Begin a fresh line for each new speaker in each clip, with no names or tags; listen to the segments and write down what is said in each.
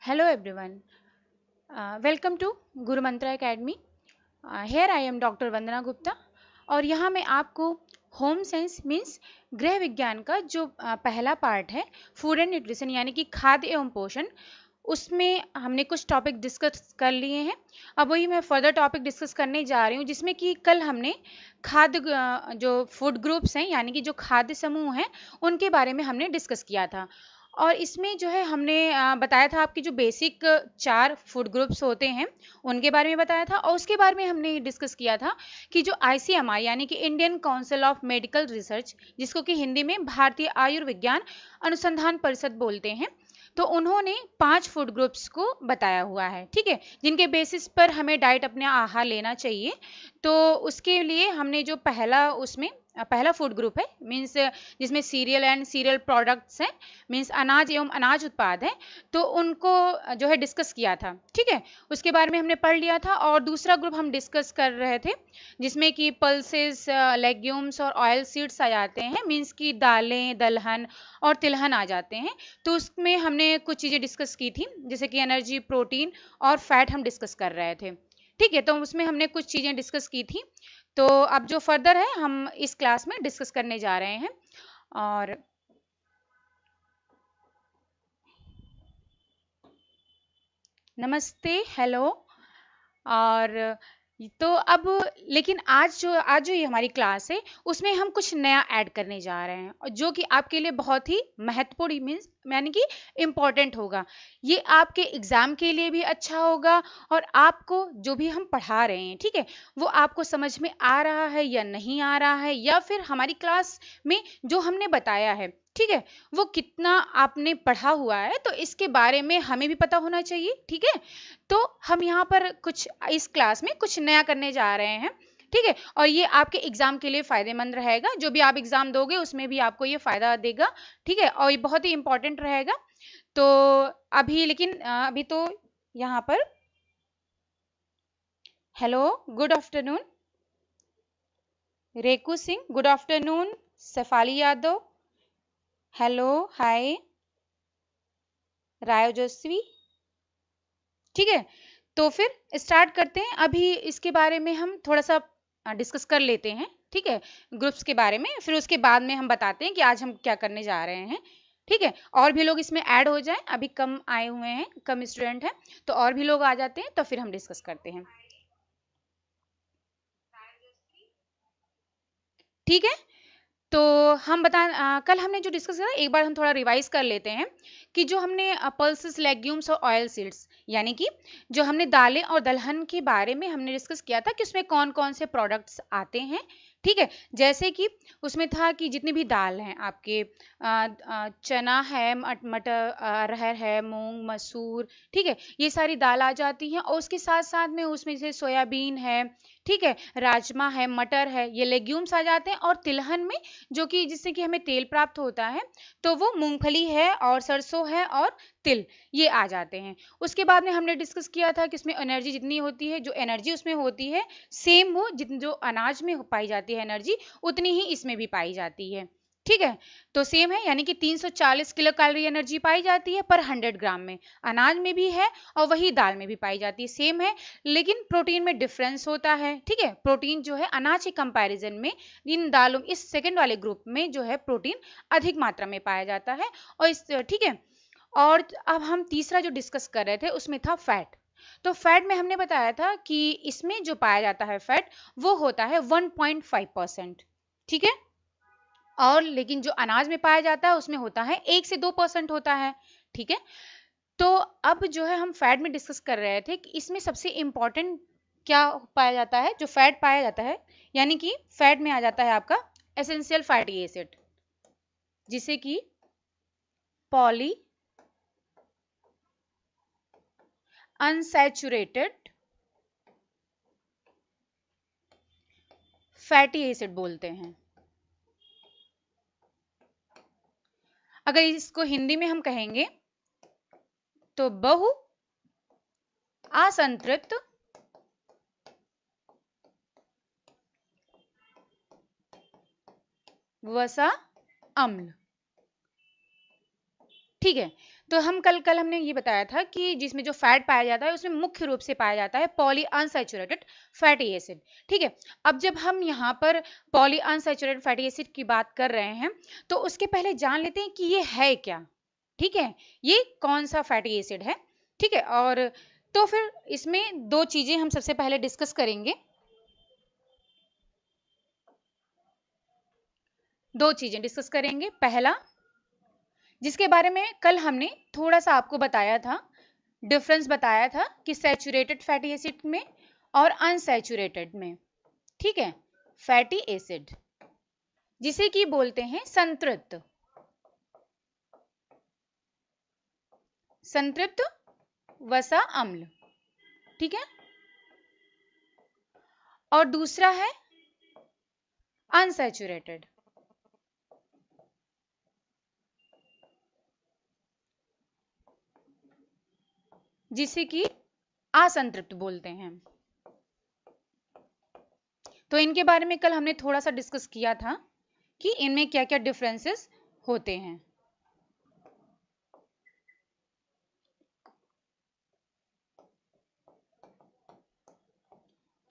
Hello everyone. Welcome to Guru Mantra Academy. Here I am Dr. Vandana Gupta और यहाँ मैं आपको home science means गृह विज्ञान का जो पहला पार्ट है फूड एंड न्यूट्रिशन यानी कि खाद्य एवं पोषण उसमें हमने कुछ टॉपिक डिस्कस कर लिए हैं। अब वही मैं फर्दर टॉपिक डिस्कस करने जा रही हूँ जिसमें कि कल हमने खाद्य जो फूड ग्रुप्स हैं यानी कि जो खाद्य समूह हैं उनके बारे में हमने डिस्कस किया था। और इसमें जो है हमने बताया था आपकी जो बेसिक 4 फूड ग्रुप्स होते हैं उनके बारे में बताया था और उसके बारे में हमने डिस्कस किया था कि जो आईसीएमआर यानी कि Indian council of medical research जिसको कि हिंदी में भारतीय आयुर्विज्ञान अनुसंधान परिषद बोलते हैं, तो उन्होंने 5 फूड ग्रुप्स को बताया हुआ है, ठीक है, जिनके बेसिस पर हमें डाइट अपने आहार लेना चाहिए। तो उसके लिए हमने जो पहला फूड ग्रुप है मीन्स जिसमें सीरियल एंड सीरियल प्रोडक्ट्स हैं मीन्स अनाज एवं अनाज उत्पाद हैं, तो उनको जो है डिस्कस किया था, ठीक है, उसके बारे में हमने पढ़ लिया था। और दूसरा ग्रुप हम डिस्कस कर रहे थे जिसमें कि पल्सेस, लेग्यूम्स और ऑयल सीड्स आ जाते हैं मीन्स कि दालें, दलहन और तिलहन आ जाते हैं। तो उसमें हमने कुछ चीज़ें डिस्कस की थी जैसे कि एनर्जी, प्रोटीन और फैट हम डिस्कस कर रहे थे, ठीक है, तो उसमें हमने कुछ चीज़ें डिस्कस की थी। तो अब जो फर्दर है हम इस क्लास में डिस्कस करने जा रहे हैं। और नमस्ते, हेलो। और तो अब लेकिन आज जो ये हमारी क्लास है उसमें हम कुछ नया ऐड करने जा रहे हैं और जो कि आपके लिए बहुत ही महत्वपूर्ण मीन्स यानी कि इम्पोर्टेंट होगा। ये आपके एग्जाम के लिए भी अच्छा होगा और आपको जो भी हम पढ़ा रहे हैं, ठीक है, वो आपको समझ में आ रहा है या नहीं आ रहा है या फिर हमारी क्लास में जो हमने बताया है, ठीक है, वो कितना आपने पढ़ा हुआ है, तो इसके बारे में हमें भी पता होना चाहिए, ठीक है। तो हम यहाँ पर कुछ इस क्लास में कुछ नया करने जा रहे हैं, ठीक है, और ये आपके एग्जाम के लिए फायदेमंद रहेगा, जो भी आप एग्जाम दोगे उसमें भी आपको ये फायदा देगा, ठीक है, और ये बहुत ही इंपॉर्टेंट रहेगा। तो अभी लेकिन अभी तो यहाँ पर hello, good afternoon Reku Singh, good afternoon Safali Yadav, hello, hi Rayojasvi, ठीक है। तो फिर स्टार्ट करते हैं। अभी इसके बारे में हम थोड़ा सा डिस्कस कर लेते हैं, ठीक है, ग्रुप्स के बारे में, फिर उसके बाद में हम बताते हैं कि आज हम क्या करने जा रहे हैं, ठीक है। और भी लोग इसमें ऐड हो जाएं, अभी कम आए हुए हैं, कम स्टूडेंट हैं, तो और भी लोग आ जाते हैं तो फिर हम डिस्कस करते हैं, ठीक है। तो कल हमने जो डिस्कस करा एक बार हम थोड़ा रिवाइज कर लेते हैं कि जो हमने पल्सेस, लेग्यूम्स और ऑयल सीड्स यानी कि जो हमने दालें और दलहन के बारे में हमने डिस्कस किया था कि उसमें कौन कौन से प्रोडक्ट्स आते हैं, ठीक है। जैसे कि उसमें था कि जितनी भी दाल हैं आपके चना है, मटर, अरहर है, मूंग, मसूर, ठीक है, ये सारी दाल आ जाती हैं और उसके साथ साथ में उसमें से सोयाबीन है, ठीक है, राजमा है, मटर है, ये लेग्यूम्स आ जाते हैं। और तिलहन में जो कि जिससे कि हमें तेल प्राप्त होता है, तो वो मूंगफली है और सरसों है और तिल, ये आ जाते हैं। उसके बाद में हमने डिस्कस किया था कि इसमें एनर्जी जितनी होती है, जो एनर्जी उसमें होती है सेम वो जितनी जो अनाज में पाई जाती है एनर्जी उतनी ही इसमें भी पाई जाती है, ठीक है। तो सेम है यानी कि 340 किलो कैलोरी एनर्जी पाई जाती है पर 100 ग्राम में, अनाज में भी है और वही दाल में भी पाई जाती है, सेम है। लेकिन प्रोटीन में डिफरेंस होता है, ठीक है, प्रोटीन जो है अनाज के कंपैरिजन में इन दालों इस सेकंड वाले ग्रुप में जो है प्रोटीन अधिक मात्रा में पाया जाता है। और इस ठीक है। और अब हम तीसरा जो डिस्कस कर रहे थे उसमें था फैट। तो फैट में हमने बताया था कि इसमें जो पाया जाता है फैट वो होता है 1.5%, ठीक है। और लेकिन जो अनाज में पाया जाता है उसमें होता है 1 से 2% होता है, ठीक है। तो अब जो है हम फैट में डिस्कस कर रहे थे कि इसमें सबसे इंपॉर्टेंट क्या पाया जाता है, जो फैट पाया जाता है यानी कि फैट में आ जाता है आपका एसेंशियल फैटी एसिड जिसे कि पॉली अनसैचुरेटेड फैटी एसिड बोलते हैं। अगर इसको हिंदी में हम कहेंगे तो बहु असंतृप्त वसा अम्ल, ठीक है। तो हम कल कल हमने ये बताया था कि जिसमें जो फैट पाया जाता है उसमें मुख्य रूप से पाया जाता है पॉली अनसैचुरेटेड फैटी एसिड। ठीक है। अब जब हम यहाँ पर पॉली अनसैचुरेटेड फैटी एसिड की बात कर रहे हैं तो उसके पहले जान लेते हैं कि ये है क्या। ठीक है, ये कौन सा फैटी एसिड है। ठीक है, और तो फिर इसमें दो चीजें हम सबसे पहले डिस्कस करेंगे। दो चीजें डिस्कस करेंगे। पहला, जिसके बारे में कल हमने थोड़ा सा आपको बताया था, डिफरेंस बताया था कि सैचुरेटेड फैटी एसिड में और अनसैचुरेटेड में। ठीक है, फैटी एसिड जिसे कि बोलते हैं संतृप्त, संतृप्त वसा अम्ल। ठीक है, और दूसरा है अनसैचुरेटेड, जिसे कि असंतृप्त बोलते हैं। तो इनके बारे में कल हमने थोड़ा सा डिस्कस किया था कि इनमें क्या क्या डिफरेंसेस होते हैं।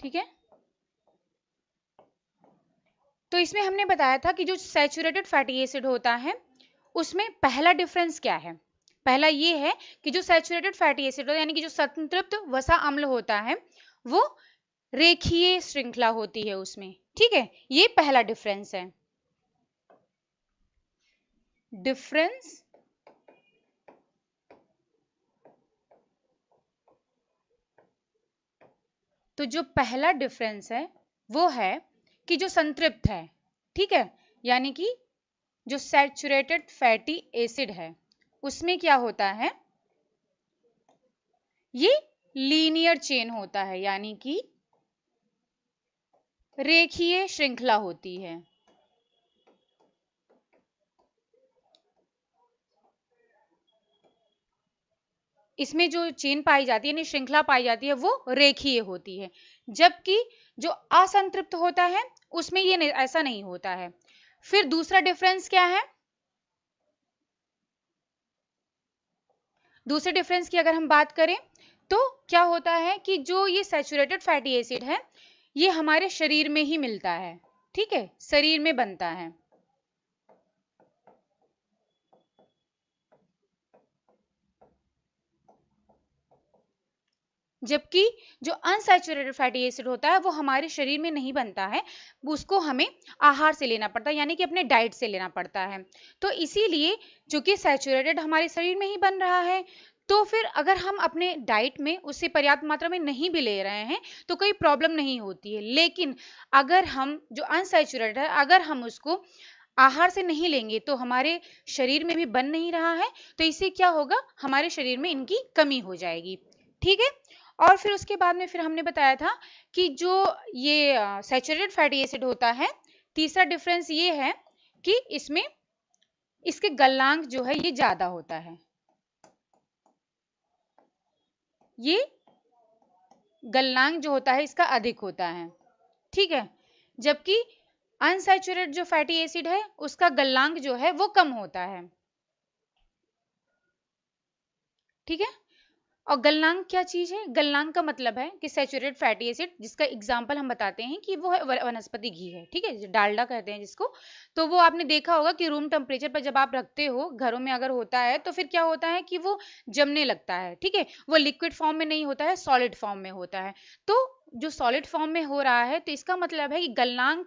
ठीक है, तो इसमें हमने बताया था कि जो सैचुरेटेड फैटी एसिड होता है उसमें पहला डिफरेंस क्या है। पहला ये है कि जो सैचुरेटेड फैटी एसिड होता है यानी कि जो संतृप्त वसा अम्ल होता है वो रेखीय श्रृंखला होती है उसमें। ठीक है, ये पहला डिफरेंस है। डिफरेंस तो जो पहला डिफरेंस है वो है कि जो संतृप्त है, ठीक है, यानी कि जो सैचुरेटेड फैटी एसिड है उसमें क्या होता है, ये लीनियर चेन होता है यानी कि रेखीय श्रृंखला होती है। इसमें जो चेन पाई जाती है, यानी श्रृंखला पाई जाती है, वो रेखीय होती है। जबकि जो असंतृप्त होता है उसमें ये नहीं, ऐसा नहीं होता है। फिर दूसरा डिफरेंस क्या है, दूसरे डिफरेंस की अगर हम बात करें तो क्या होता है कि जो ये सैचुरेटेड फैटी एसिड है ये हमारे शरीर में ही मिलता है। ठीक है, शरीर में बनता है। जबकि जो अनसैचुरेटेड फैटी एसिड होता है वो हमारे शरीर में नहीं बनता है, उसको हमें आहार से लेना पड़ता है, यानी कि अपने डाइट से लेना पड़ता है। तो इसीलिए चूंकि सैचुरेटेड हमारे शरीर में ही बन रहा है तो फिर अगर हम अपने डाइट में उससे पर्याप्त मात्रा में नहीं भी ले रहे हैं तो कोई प्रॉब्लम नहीं होती है। लेकिन अगर हम जो अनसैचुरेटेड है अगर हम उसको आहार से नहीं लेंगे तो हमारे शरीर में भी बन नहीं रहा है, तो इससे क्या होगा, हमारे शरीर में इनकी कमी हो जाएगी। ठीक है, और फिर उसके बाद में फिर हमने बताया था कि जो ये सैचुरेटेड फैटी एसिड होता है, तीसरा डिफरेंस ये है कि इसमें इसके गलनांक जो है ये ज्यादा होता है, ये गलनांक जो होता है इसका अधिक होता है। ठीक है, जबकि अनसैचुरेटेड जो फैटी एसिड है उसका गलनांक जो है वो कम होता है। ठीक है, और गलनांक क्या चीज है, गलनांक का मतलब है कि सैचुरेटेड फैटी एसिड, जिसका एग्जांपल हम बताते हैं कि वो है वनस्पति घी है। ठीक है, डालडा कहते हैं जिसको। तो वो आपने देखा होगा कि रूम टेम्परेचर पर जब आप रखते हो घरों में अगर होता है तो फिर क्या होता है कि वो जमने लगता है। ठीक है, वो लिक्विड फॉर्म में नहीं होता है, सॉलिड फॉर्म में होता है। तो जो सॉलिड फॉर्म में हो रहा है तो इसका मतलब है कि गलनांक,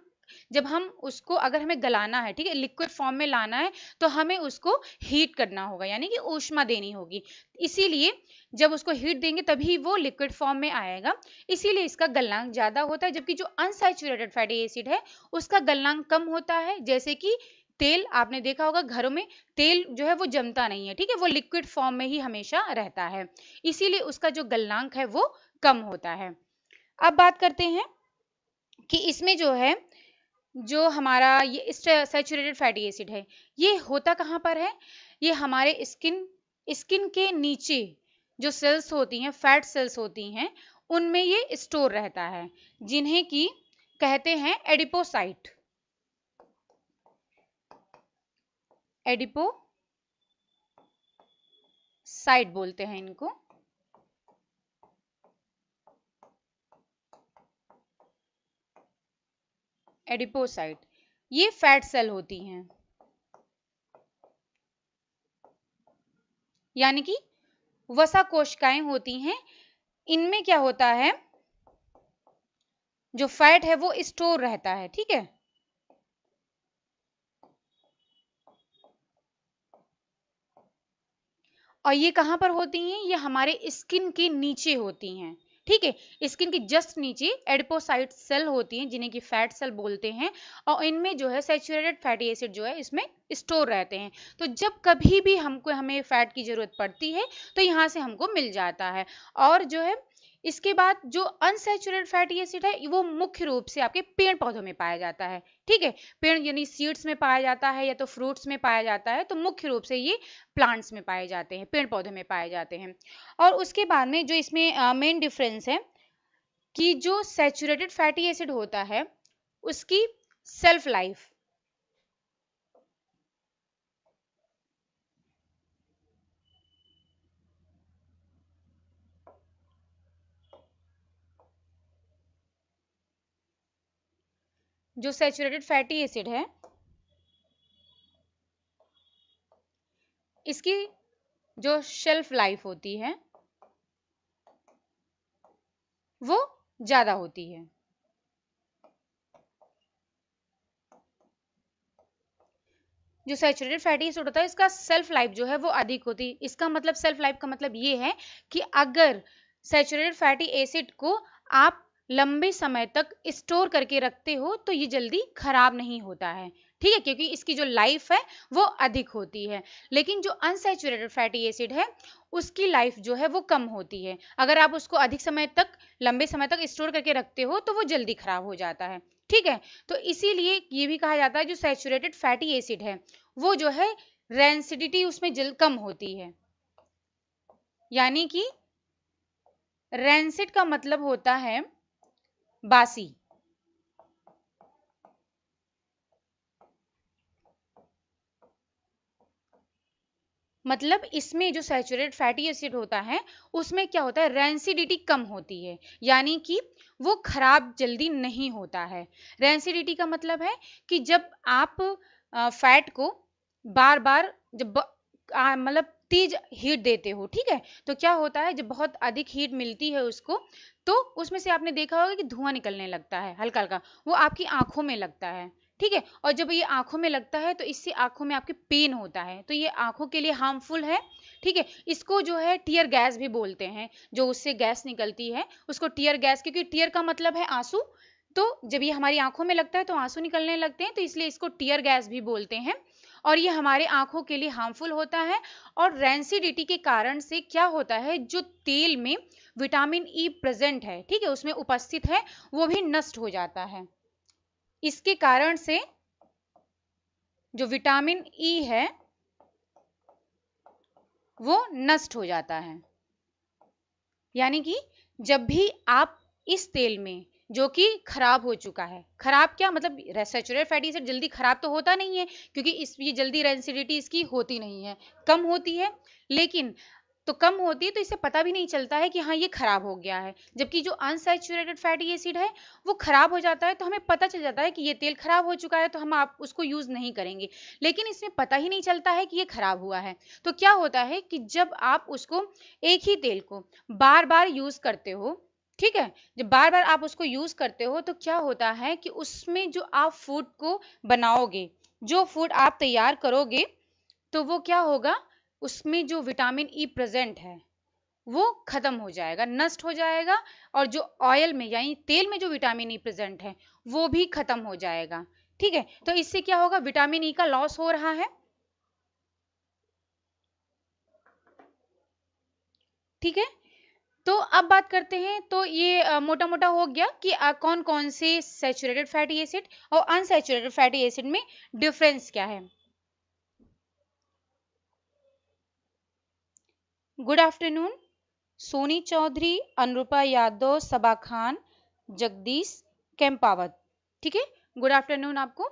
जब हम उसको अगर हमें गलाना है, ठीक है, लिक्विड फॉर्म में लाना है तो हमें उसको हीट करना होगा, यानी कि ऊष्मा देनी होगी। इसीलिए जब उसको हीट देंगे तभी वो लिक्विड फॉर्म में आएगा, इसीलिए इसका गलनांक ज्यादा होता है। जबकि जो अनसैचुरेटेड फैटी एसिड है उसका गलनांक कम होता है। जैसे कि तेल, आपने देखा होगा घरों में तेल जो है वो जमता नहीं है, ठीक है, वो लिक्विड फॉर्म में ही हमेशा रहता है, इसीलिए उसका जो गलनांक है वो कम होता है। अब बात करते हैं कि इसमें जो है, जो हमारा ये सैचुरेटेड फैटी एसिड है ये होता कहाँ पर है, ये हमारे स्किन स्किन के नीचे जो सेल्स होती हैं, फैट सेल्स होती हैं, उनमें ये स्टोर रहता है, जिन्हें कि कहते हैं एडिपोसाइट। एडिपोसाइट, साइट बोलते हैं इनको। एडिपोसाइट ये फैट सेल होती हैं, यानी कि वसा कोशिकाएं होती हैं। इनमें क्या होता है, जो फैट है वो स्टोर रहता है, ठीक है। और ये कहां पर होती हैं, ये हमारे स्किन के नीचे होती हैं, ठीक है। स्किन के जस्ट नीचे एडिपोसाइट सेल होती हैं जिन्हें कि फैट सेल बोलते हैं। और इनमें जो है सैचुरेटेड फैटी एसिड जो है इसमें स्टोर रहते हैं। तो जब कभी भी हमें फैट की जरूरत पड़ती है तो यहाँ से हमको मिल जाता है। और जो है इसके बाद जो अनसैचुरेटेड फैटी एसिड है वो मुख्य रूप से आपके पेड़ पौधों में पाया जाता है, ठीक है। पेड़ यानी सीड्स में पाया जाता है या तो फ्रूट्स में पाया जाता है, तो मुख्य रूप से ये प्लांट्स में पाए जाते हैं, पेड़ पौधों में पाए जाते हैं। और उसके बाद में जो इसमें मेन डिफरेंस है कि जो सैचुरेटेड फैटी एसिड होता है उसकी सेल्फ लाइफ, जो सैचुरेटेड फैटी एसिड है इसकी जो शेल्फ लाइफ होती है वो ज्यादा होती है। जो सैचुरेटेड फैटी एसिड होता है इसका सेल्फ लाइफ जो है वो अधिक होती है। इसका मतलब सेल्फ लाइफ का मतलब ये है कि अगर सैचुरेटेड फैटी एसिड को आप लंबे समय तक स्टोर करके रखते हो तो ये जल्दी खराब नहीं होता है, ठीक है, क्योंकि इसकी जो लाइफ है वो अधिक होती है। लेकिन जो अनसैचुरेटेड फैटी एसिड है उसकी लाइफ जो है वो कम होती है। अगर आप उसको अधिक समय तक, लंबे समय तक स्टोर करके रखते हो तो वो जल्दी खराब हो जाता है, ठीक है। तो इसीलिए ये भी कहा जाता है जो सैचुरेटेड फैटी एसिड है वो जो है रेंसिडिटी उसमें जल्द कम होती है। यानी कि रेंसिड का मतलब होता है बासी। मतलब इसमें जो सैचुरेटेड फैटी एसिड होता है उसमें क्या होता है, रेंसिडिटी कम होती है, यानी कि वो खराब जल्दी नहीं होता है। रेंसिडिटी का मतलब है कि जब आप फैट को बार बार जब मतलब तेज हीट देते हो, ठीक है, तो क्या होता है जब बहुत अधिक हीट मिलती है उसको तो उसमें से आपने देखा होगा कि धुआं निकलने लगता है हल्का हल्का, वो आपकी आंखों में लगता है, ठीक है। और जब ये आंखों में लगता है तो इससे आंखों में आपके पेन होता है, तो ये आंखों के लिए हार्मफुल है, ठीक है। इसको जो है टीयर गैस भी बोलते हैं, जो उससे गैस निकलती है उसको टीयर गैस, क्योंकि टीयर का मतलब है आंसू, तो जब ये हमारी आंखों में लगता है तो आंसू निकलने लगते हैं, तो इसलिए इसको टीयर गैस भी बोलते हैं। और ये हमारे आंखों के लिए हार्मफुल होता है। और रेंसिडिटी के कारण से क्या होता है, जो तेल में विटामिन ई प्रेजेंट है, ठीक है, उसमें उपस्थित है, वो भी नष्ट हो जाता है। इसके कारण से जो विटामिन ई है वो नष्ट हो जाता है। यानी कि जब भी आप इस तेल में जो कि खराब हो चुका है, खराब क्या मतलब सैचुरेटेड फैटी एसिड जल्दी खराब तो होता नहीं है, क्योंकि इस ये जल्दी रेंसिडिटी इसकी होती नहीं है, कम होती है। लेकिन तो कम होती है तो इससे पता भी नहीं चलता है कि हाँ ये खराब हो गया है। जबकि जो अनसैचुरेटेड फैटी एसिड है वो खराब हो जाता है तो हमें पता चल जाता है कि ये तेल खराब हो चुका है, तो हम आप उसको यूज नहीं करेंगे। लेकिन इसमें पता ही नहीं चलता है कि ये खराब हुआ है। तो क्या होता है कि जब आप उसको एक ही तेल को बार बार यूज करते हो, ठीक है, जब बार बार आप उसको यूज करते हो तो क्या होता है कि उसमें जो आप फूड को बनाओगे, जो फूड आप तैयार करोगे, तो वो क्या होगा, उसमें जो विटामिन ई प्रेजेंट है वो खत्म हो जाएगा, नष्ट हो जाएगा। और जो ऑयल में यानी तेल में जो विटामिन ई प्रेजेंट है वो भी खत्म हो जाएगा, ठीक है। तो इससे क्या होगा, विटामिन ई का लॉस हो रहा है, ठीक है। तो अब बात करते हैं, तो ये मोटा मोटा हो गया कि कौन कौन से सैचुरेटेड फैटी एसिड और अनसैचुरेटेड फैटी एसिड में डिफरेंस क्या है। गुड आफ्टरनून, सोनी चौधरी, अनुरूपा यादव, सबा खान, जगदीश केम्पावत, ठीक है, गुड आफ्टरनून आपको।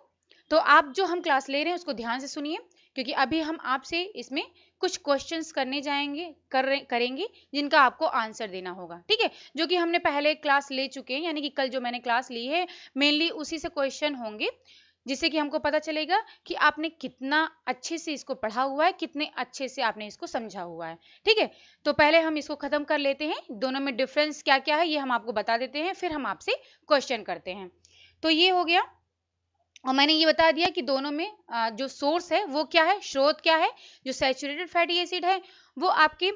तो आप जो हम क्लास ले रहे हैं उसको ध्यान से सुनिए, क्योंकि अभी हम आपसे इसमें कुछ क्वेश्चंस करने जाएंगे, करेंगे, जिनका आपको आंसर देना होगा, ठीक है, जो कि हमने पहले क्लास ले चुके हैं, यानी कि कल जो मैंने क्लास ली है मेनली उसी से क्वेश्चन होंगे, जिससे कि हमको पता चलेगा कि आपने कितना अच्छे से इसको पढ़ा हुआ है, कितने अच्छे से आपने इसको समझा हुआ है, ठीक है। तो पहले हम इसको खत्म कर लेते हैं, दोनों में डिफरेंस क्या क्या है ये हम आपको बता देते हैं, फिर हम आपसे क्वेश्चन करते हैं। तो ये हो गया, और मैंने ये बता दिया कि दोनों में जो सोर्स है वो क्या है, स्रोत क्या है, जो सैचुरेटेड फैटी एसिड है वो आपके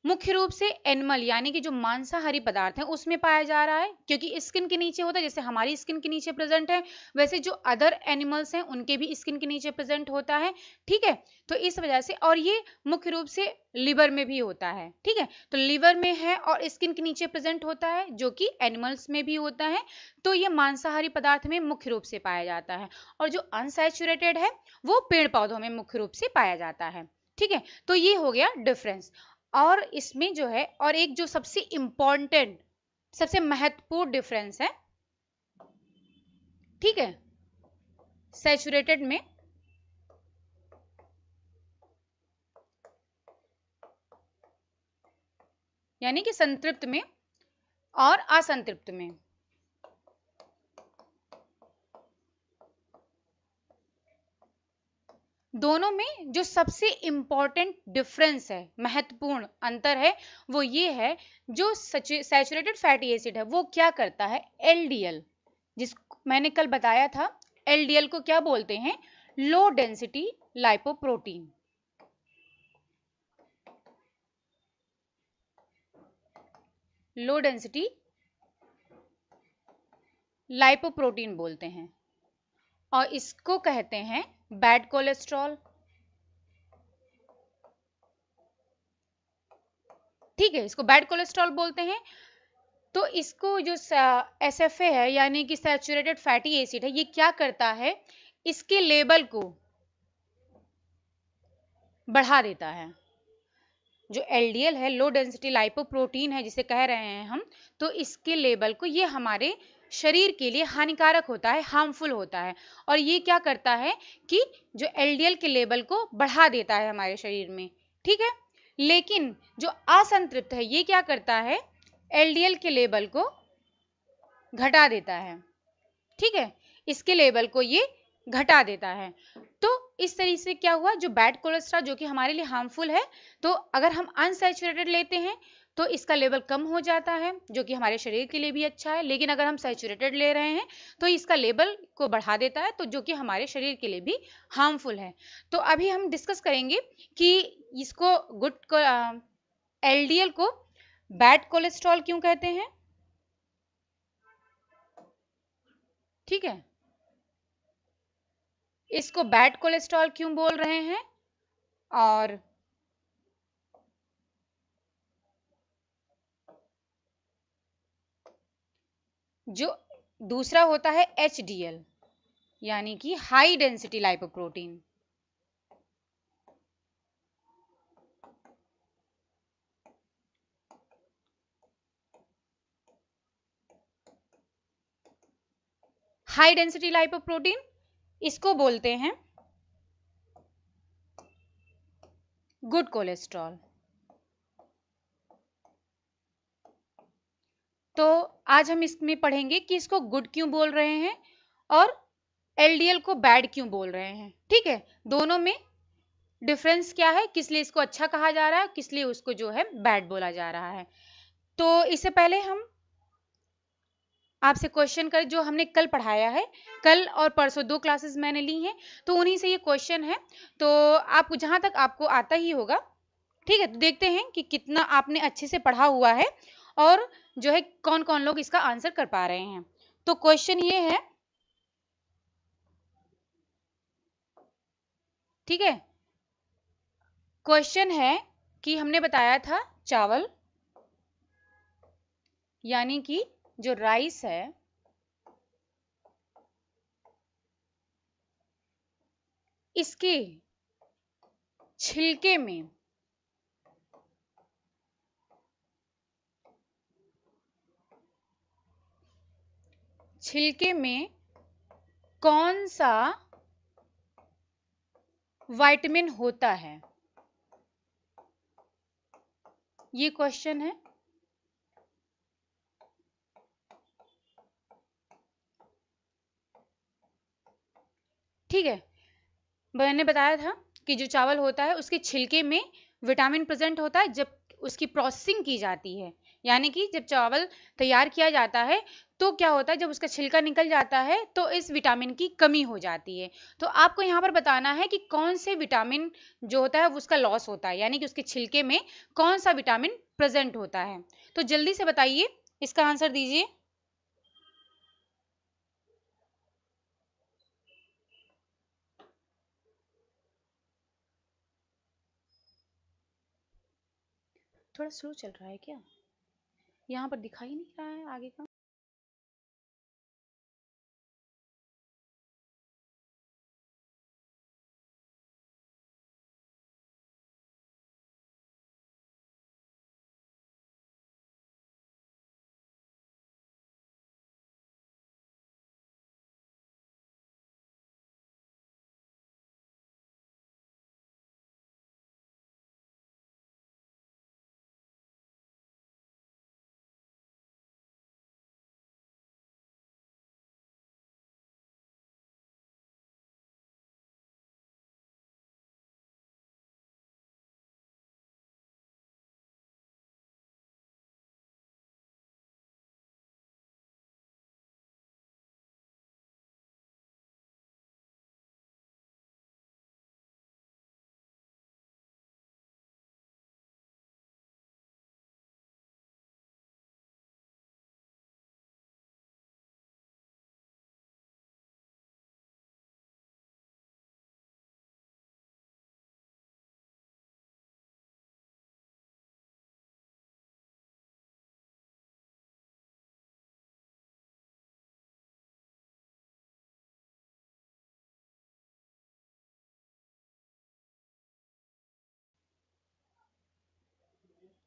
मुख्य रूप से एनिमल यानी कि जो मांसाहारी पदार्थ है उसमें पाया जा रहा है, क्योंकि स्किन के नीचे होता है, जैसे हमारी स्किन के नीचे प्रेजेंट है वैसे जो अदर एनिमल्स हैं उनके भी स्किन के नीचे प्रेजेंट होता है, ठीक है। तो इस वजह से, और ये मुख्य रूप से लिवर में भी होता है, ठीक है, तो लिवर में है और स्किन के नीचे प्रेजेंट होता है, जो कि एनिमल्स में भी होता है। तो ये मांसाहारी पदार्थ में मुख्य रूप से पाया जाता है, और जो अनसैचुरेटेड है वो पेड़ पौधों में मुख्य रूप से पाया जाता है, ठीक है। तो ये हो गया डिफरेंस। और इसमें जो है, और एक जो सबसे इंपॉर्टेंट, सबसे महत्वपूर्ण डिफरेंस है, ठीक है, सैचुरेटेड में यानी कि संतृप्त में और असंतृप्त में, दोनों में जो सबसे इंपॉर्टेंट डिफरेंस है, महत्वपूर्ण अंतर है, वो ये है, जो सैचुरेटेड फैटी एसिड है वो क्या करता है, एलडीएल, जिस मैंने कल बताया था, एलडीएल को क्या बोलते हैं, low density lipoprotein, low density lipoprotein बोलते हैं, और इसको कहते हैं बैड कोलेस्ट्रॉल, ठीक है, इसको बैड कोलेस्ट्रॉल बोलते हैं। तो इसको जो एसएफए है यानी कि सैचुरेटेड फैटी एसिड है, ये क्या करता है, इसके लेवल को बढ़ा देता है। जो एलडीएल है, लो डेंसिटी लाइपोप्रोटीन है जिसे कह रहे हैं हम, तो इसके लेवल को, ये हमारे शरीर के लिए हानिकारक होता है, हार्मफुल होता है, और ये क्या करता है कि जो एलडीएल के लेवल को बढ़ा देता है हमारे शरीर में, ठीक है। लेकिन जो असंतृप्त है ये क्या करता है, एलडीएल के लेवल को घटा देता है, ठीक है, इसके लेवल को ये घटा देता है। तो इस तरीके से क्या हुआ, जो बैड कोलेस्ट्रॉल जो कि हमारे लिए हार्मफुल है, तो अगर हम अनसैचुरेटेड लेते हैं तो इसका लेवल कम हो जाता है, जो कि हमारे शरीर के लिए भी अच्छा है, लेकिन अगर हम सैचुरेटेड ले रहे हैं तो इसका लेवल को बढ़ा देता है, तो जो कि हमारे शरीर के लिए भी हार्मफुल है। तो अभी हम डिस्कस करेंगे कि इसको गुड एलडीएल को बैड कोलेस्ट्रॉल क्यों कहते हैं, ठीक है, इसको बैड कोलेस्ट्रॉल क्यों बोल रहे हैं, और जो दूसरा होता है HDL यानी कि high density lipoprotein, high density lipoprotein इसको बोलते हैं गुड कोलेस्ट्रॉल। तो आज हम इसमें पढ़ेंगे कि इसको गुड क्यों बोल रहे हैं और एलडीएल को बैड क्यों बोल रहे हैं, ठीक है, दोनों में डिफरेंस क्या है, किस लिए इसको अच्छा कहा जा रहा है, किस लिए उसको जो है बैड बोला जा रहा है। तो इससे पहले हम आपसे क्वेश्चन कर, जो हमने कल पढ़ाया है, कल और परसों 2 क्लासेस मैंने ली हैं, तो उन्हीं से ये क्वेश्चन है, तो आपको जहां तक आपको आता ही होगा, ठीक है। तो देखते हैं कि कितना आपने अच्छे से पढ़ा हुआ है और जो है कौन कौन लोग इसका आंसर कर पा रहे हैं। तो क्वेश्चन ये है, ठीक है, क्वेश्चन है कि हमने बताया था चावल यानी कि जो राइस है, इसके छिलके में छिलके में कौन सा विटामिन होता है? ये क्वेश्चन है। ठीक है, मैंने बताया था कि जो चावल होता है उसके छिलके में विटामिन प्रेजेंट होता है जब उसकी प्रोसेसिंग की जाती है, यानी कि जब चावल तैयार किया जाता है तो क्या होता है, जब उसका छिलका निकल जाता है तो इस विटामिन की कमी हो जाती है। तो आपको यहाँ पर बताना है कि कौन से विटामिन जो होता है उसका लॉस होता है, यानी कि उसके छिलके में कौन सा विटामिन प्रेजेंट होता है। तो जल्दी से बताइए, इसका आंसर दीजिए। थोड़ा स्लो चल रहा है क्या? यहाँ पर दिखाई नहीं रहा है आगे का।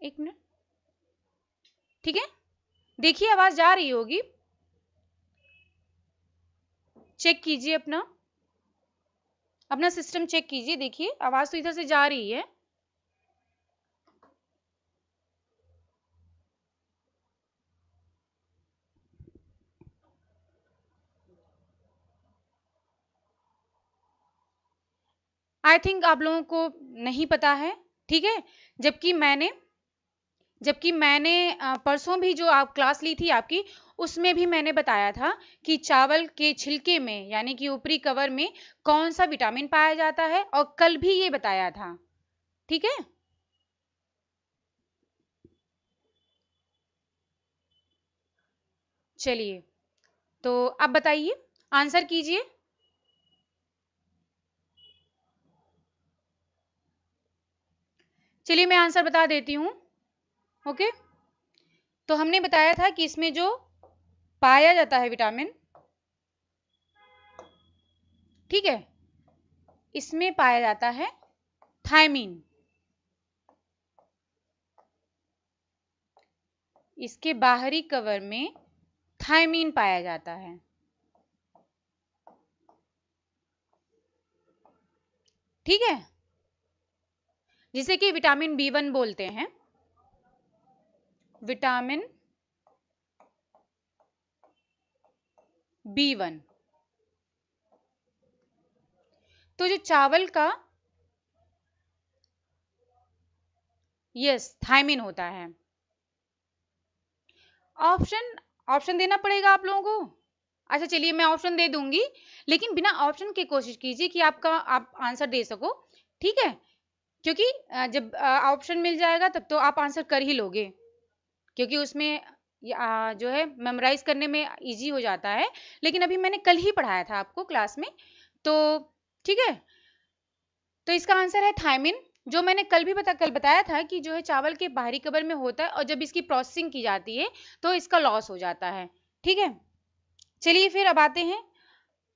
एक मिनट। ठीक है, देखिए आवाज जा रही होगी, चेक कीजिए अपना अपना सिस्टम चेक कीजिए। देखिए आवाज तो इधर से जा रही है। आई थिंक आप लोगों को नहीं पता है। ठीक है, जबकि मैंने जबकि मैंने परसों भी जो आप क्लास ली थी आपकी, उसमें भी मैंने बताया था कि चावल के छिलके में यानी कि ऊपरी कवर में कौन सा विटामिन पाया जाता है, और कल भी ये बताया था। ठीक है, चलिए तो अब बताइए, आंसर कीजिए। चलिए मैं आंसर बता देती हूँ। ओके, तो हमने बताया था कि इसमें जो पाया जाता है विटामिन, ठीक है, इसमें पाया जाता है थायमीन। इसके बाहरी कवर में थायमीन पाया जाता है। ठीक है, जिसे कि विटामिन B1 बोलते हैं। Vitamin B1। तो जो चावल का, यस, थायमीन होता है। ऑप्शन ऑप्शन देना पड़ेगा आप लोगों को। अच्छा चलिए मैं ऑप्शन दे दूंगी, लेकिन बिना ऑप्शन की कोशिश कीजिए कि आप आंसर दे सको। ठीक है, क्योंकि जब ऑप्शन मिल जाएगा तब तो आप आंसर कर ही लोगे, क्योंकि उसमें जो है मेमोराइज करने में इजी हो जाता है। लेकिन अभी मैंने कल ही पढ़ाया था आपको क्लास में, तो ठीक है। तो इसका आंसर है थायमिन, जो मैंने कल बताया था कि जो है चावल के बाहरी कवर में होता है और जब इसकी प्रोसेसिंग की जाती है तो इसका लॉस हो जाता है। ठीक है, चलिए फिर अब आते हैं,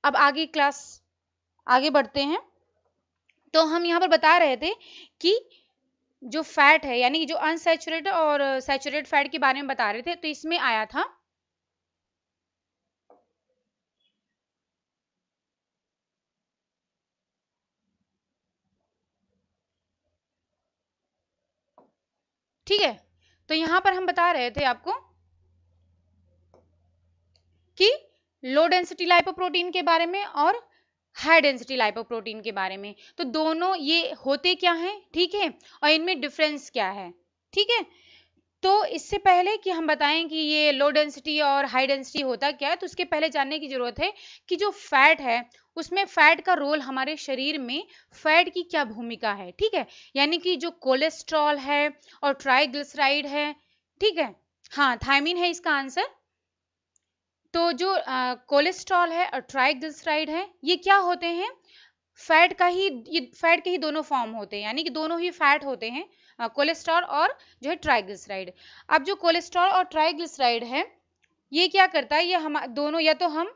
अब आगे क्लास आगे बढ़ते हैं। तो हम यहाँ पर बता रहे थे कि जो फैट है, यानी कि जो अनसैचुरेटेड और सैचुरेटेड फैट के बारे में बता रहे थे, तो इसमें आया था ठीक है, तो यहां पर हम बता रहे थे आपको कि लो डेंसिटी लाइपोप्रोटीन के बारे में और हाई डेंसिटी लाइपोप्रोटीन के बारे में। तो दोनों ये होते क्या हैं, ठीक है, और इनमें डिफरेंस क्या है, ठीक है। तो इससे पहले कि हम बताएं कि ये लो डेंसिटी और हाई डेंसिटी होता क्या है, तो उसके पहले जानने की जरूरत है कि जो फैट है उसमें फैट का रोल हमारे शरीर में फैट की क्या भूमिका है, ठीक है। यानी कि जो कोलेस्ट्रॉल है और ट्राइग्लिसराइड है, ठीक है, हाँ थायमीन है इसका आंसर। तो जो कोलेस्ट्रॉल है और ट्राइग्लिसराइड है ये क्या होते हैं, फैट का ही, ये फैट के ही दोनों फॉर्म होते हैं, यानी कि दोनों ही फैट होते हैं, कोलेस्ट्रॉल और जो है ट्राइग्लिसराइड। अब जो कोलेस्ट्रॉल और ट्राइग्लिसराइड है ये क्या करता है, ये हम दोनों या तो हम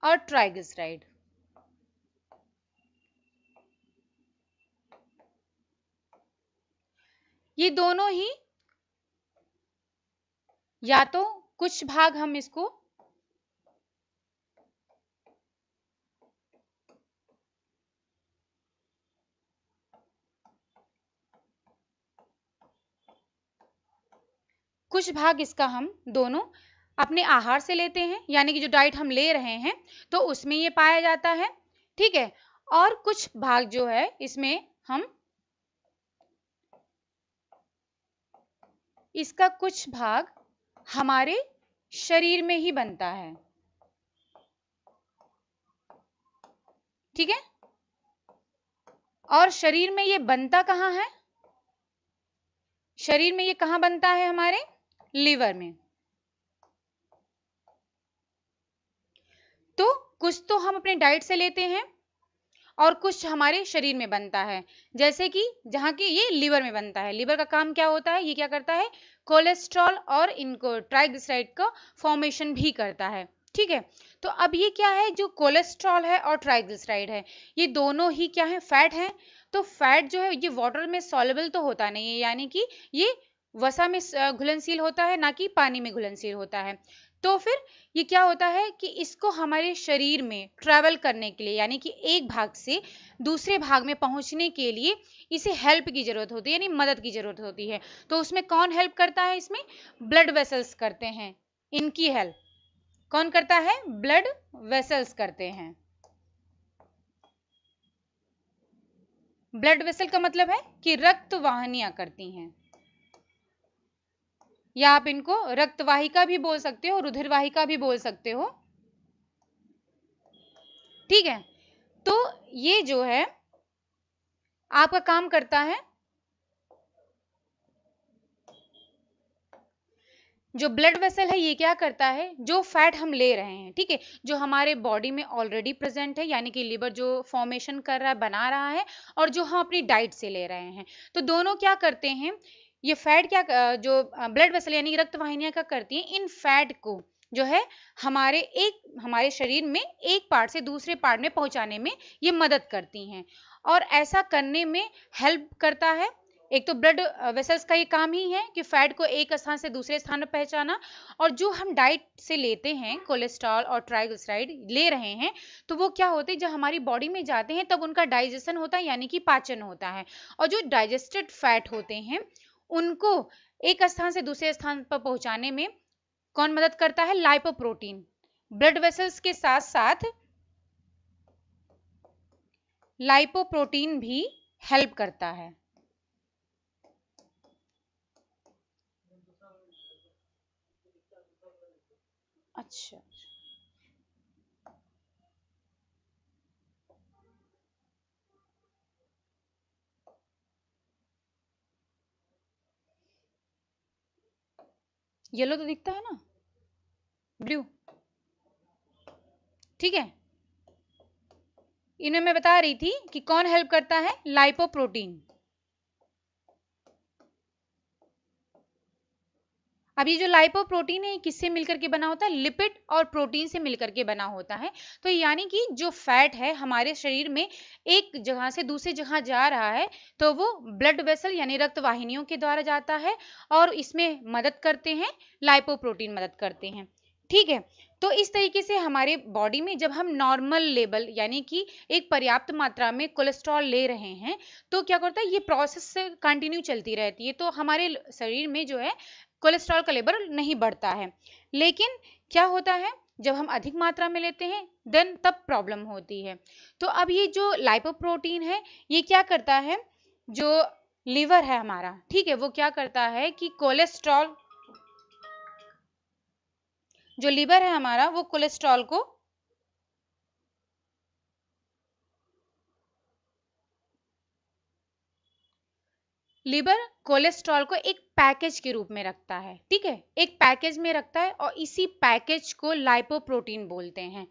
और ट्राइग्लिसराइड, ये दोनों ही या तो कुछ भाग हम इसको कुछ भाग इसका हम दोनों अपने आहार से लेते हैं, यानी कि जो डाइट हम ले रहे हैं तो उसमें ये पाया जाता है, ठीक है। और कुछ भाग जो है इसमें हम इसका कुछ भाग हमारे शरीर में ही बनता है, ठीक है। और शरीर में ये बनता कहाँ है, शरीर में ये कहाँ बनता है, हमारे लीवर में। तो कुछ तो हम अपने डाइट से लेते हैं और कुछ हमारे शरीर में बनता है, जैसे कि जहाँ की ये लीवर में बनता है। लीवर का काम क्या होता है, ये क्या करता है, कोलेस्ट्रॉल और इनको ट्राइग्लिसराइड का फॉर्मेशन भी करता है, ठीक है। तो अब ये क्या है, जो कोलेस्ट्रॉल है और ट्राइग्लिसराइड है ये दोनों ही क्या है, फैट है। तो फैट जो है ये वाटर में सॉल्युबल तो होता नहीं है, यानी कि ये वसा में घुलनशील होता है, ना कि पानी में घुलनशील होता है। तो फिर ये क्या होता है कि इसको हमारे शरीर में ट्रैवल करने के लिए, यानी कि एक भाग से दूसरे भाग में पहुंचने के लिए इसे हेल्प की जरूरत होती है, यानी मदद की जरूरत होती है। तो उसमें कौन हेल्प करता है, इसमें ब्लड वेसल्स करते हैं, इनकी हेल्प कौन करता है, ब्लड वेसल्स करते हैं। ब्लड वेसल का मतलब है कि रक्त वाहिनियां करती हैं, या आप इनको रक्तवाहिका भी बोल सकते हो, रुधिरवाहिका भी बोल सकते हो, ठीक है। तो ये जो है आपका काम करता है, जो ब्लड वेसल है ये क्या करता है, जो फैट हम ले रहे हैं, ठीक है, जो हमारे बॉडी में ऑलरेडी प्रेजेंट है, यानी कि लीवर जो फॉर्मेशन कर रहा है, बना रहा है, और जो हम अपनी डाइट से ले रहे हैं, तो दोनों क्या करते हैं, ये फैट क्या जो ब्लड वेसल यानी रक्त वाहिनियां क्या करती हैं, इन फैट को जो है हमारे शरीर में एक पार्ट से दूसरे पार्ट में पहुंचाने में ये मदद करती हैं, और ऐसा करने में हेल्प करता है। एक तो ब्लड वेसल्स का ये काम ही है कि फैट को एक स्थान से दूसरे स्थान पर पहुंचाना, और जो हम डाइट से लेते हैं कोलेस्ट्रॉल और ट्राइग्लिसराइड ले रहे हैं, तो वो क्या होते हैं, जब हमारी बॉडी में जाते हैं तब उनका डाइजेशन होता है, यानी कि पाचन होता है। और जो डाइजेस्टेड फैट होते हैं उनको एक स्थान से दूसरे स्थान पर पहुंचाने में कौन मदद करता है, लाइपोप्रोटीन। ब्लड वेसल्स के साथ साथ लाइपोप्रोटीन भी हेल्प करता है। अच्छा, येलो तो दिखता है ना, ब्लू, ठीक है। इन्हें मैं बता रही थी कि कौन हेल्प करता है, लाइपोप्रोटीन। अब ये जो लाइपोप्रोटीन है किससे मिलकर के बना होता है? लिपिड और प्रोटीन से मिलकर के बना होता है। तो यानी कि जो फैट है हमारे शरीर में एक जगह से दूसरी जगह जा रहा है तो वो ब्लड वेसल यानी रक्त वाहिनियों के द्वारा जाता है और इसमें मदद करते हैं, लाइपोप्रोटीन मदद करते हैं। ठीक है, तो इस तरीके से हमारे बॉडी में जब हम नॉर्मल लेवल यानी कि एक पर्याप्त मात्रा में कोलेस्ट्रॉल ले रहे हैं तो क्या करता है, ये प्रोसेस कंटिन्यू चलती रहती है, तो हमारे शरीर में जो है कोलेस्ट्रॉल का लेवल नहीं बढ़ता है। लेकिन क्या होता है, जब हम अधिक मात्रा में लेते हैं देन तब प्रॉब्लम होती है। तो अब ये जो लाइपोप्रोटीन है ये क्या करता है, जो लीवर है हमारा, ठीक है, वो क्या करता है कि कोलेस्ट्रॉल, जो लीवर है हमारा वो कोलेस्ट्रॉल को लीवर कोलेस्ट्रॉल को एक पैकेज के रूप में रखता है। ठीक है, एक पैकेज में रखता है और इसी पैकेज को लाइपोप्रोटीन बोलते हैं।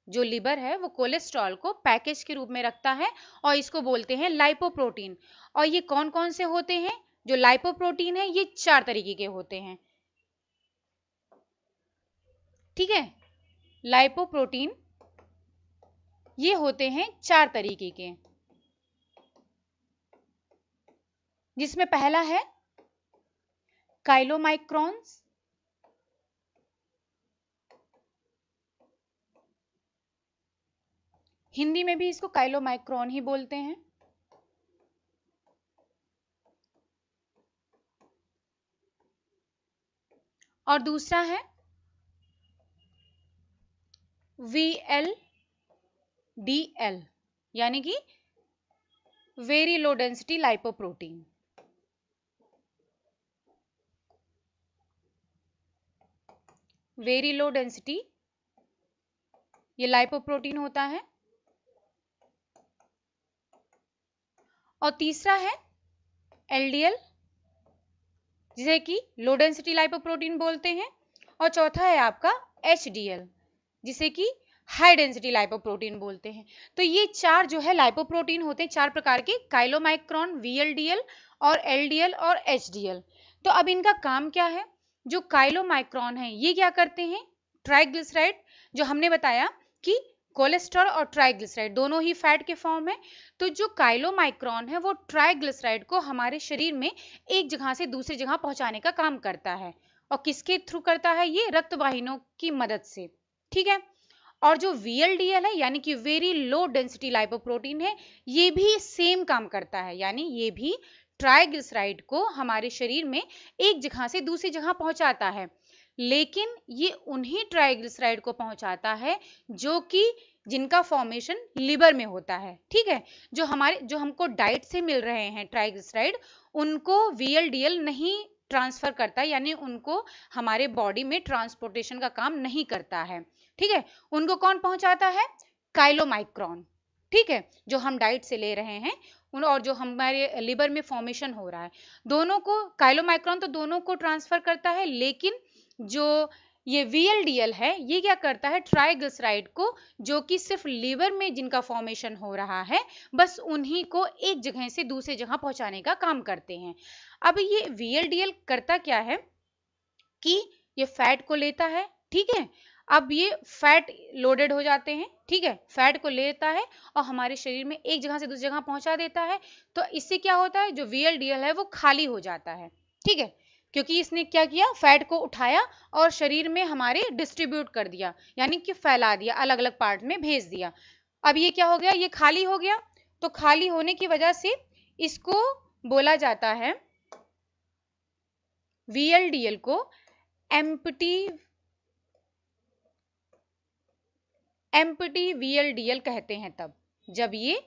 जो लीवर है वो कोलेस्ट्रॉल को पैकेज के रूप में रखता है और इसको बोलते हैं लाइपोप्रोटीन। और ये कौन कौन से होते हैं? जो लाइपोप्रोटीन है ये 4 तरीके के होते हैं। ठीक है, लाइपोप्रोटीन ये होते हैं 4 तरीके के, जिसमें पहला है काइलोमाइक्रॉन्स, हिंदी में भी इसको काइलोमाइक्रॉन ही बोलते हैं। और दूसरा है VLDL यानी कि very low density lipoprotein. Very low density ये लाइपोप्रोटीन होता है। और तीसरा है LDL जिसे कि लो डेंसिटी लाइपोप्रोटीन बोलते हैं। और चौथा है आपका HDL जिसे कि हाई डेंसिटी लाइपोप्रोटीन बोलते हैं। तो ये 4 जो है लाइपोप्रोटीन होते हैं 4 प्रकार के, काइलोमाइक्रॉन, VLDL और LDL और HDL। तो अब इनका काम क्या है? जो काइलोमाइक्रॉन है ये क्या करते हैं, ट्राइग्लिसराइड, जो हमने बताया कि कोलेस्ट्रॉल और ट्राइग्लिसराइड दोनों ही फैट के फॉर्म है। तो जो काइलोमाइक्रॉन है वो ट्राइग्लिसराइड को हमारे शरीर में एक जगह से दूसरी जगह पहुंचाने का काम करता है। और किसके थ्रू करता है? ये रक्त वाहिनियों की मदद से। ठीक है, और जो VLDL है यानी कि वेरी लो डेंसिटी लाइपोप्रोटीन है ये भी सेम काम करता है, यानी ये भी ट्राइग्लिसराइड को हमारे शरीर में एक जगह से दूसरी जगह पहुंचाता है। लेकिन ये उन्हीं ट्राइग्लिसराइड को पहुंचाता है जो कि जिनका फॉर्मेशन लिवर में होता है। ठीक है, जो हमको डाइट से मिल रहे हैं ट्राइग्लिसराइड उनको VLDL नहीं ट्रांसफर करता, यानी उनको हमारे बॉडी में ट्रांसपोर्टेशन का काम नहीं करता है। ठीक है, उनको कौन पहुंचाता है? काइलोमाइक्रॉन। ठीक है, जो हम डाइट से ले रहे हैं उन और जो हमारे लिवर में फॉर्मेशन हो रहा है, दोनों को काइलोमाइक्रॉन तो दोनों को ट्रांसफर करता है। लेकिन जो ये VLDL है ये क्या करता है, ट्राइग्लिसराइड को जो कि सिर्फ लिवर में जिनका फॉर्मेशन हो रहा है बस उन्हीं को एक जगह से दूसरी जगह पहुंचाने का काम करते हैं। अब ये VLDL करता क्या है कि ये फैट को लेता है। ठीक है, अब ये फैट लोडेड हो जाते हैं। ठीक है, फैट को लेता है और हमारे शरीर में एक जगह से दूसरी जगह पहुंचा देता है। तो इससे क्या होता है, जो VLDL है वो खाली हो जाता है। ठीक है, क्योंकि इसने क्या किया, फैट को उठाया और शरीर में हमारे डिस्ट्रीब्यूट कर दिया, यानी कि फैला दिया, अलग अलग पार्ट में भेज दिया। अब ये क्या हो गया, ये खाली हो गया। तो खाली होने की वजह से इसको बोला जाता है, VLDL को एम्प्टी VLDL कहते हैं। तब जब ये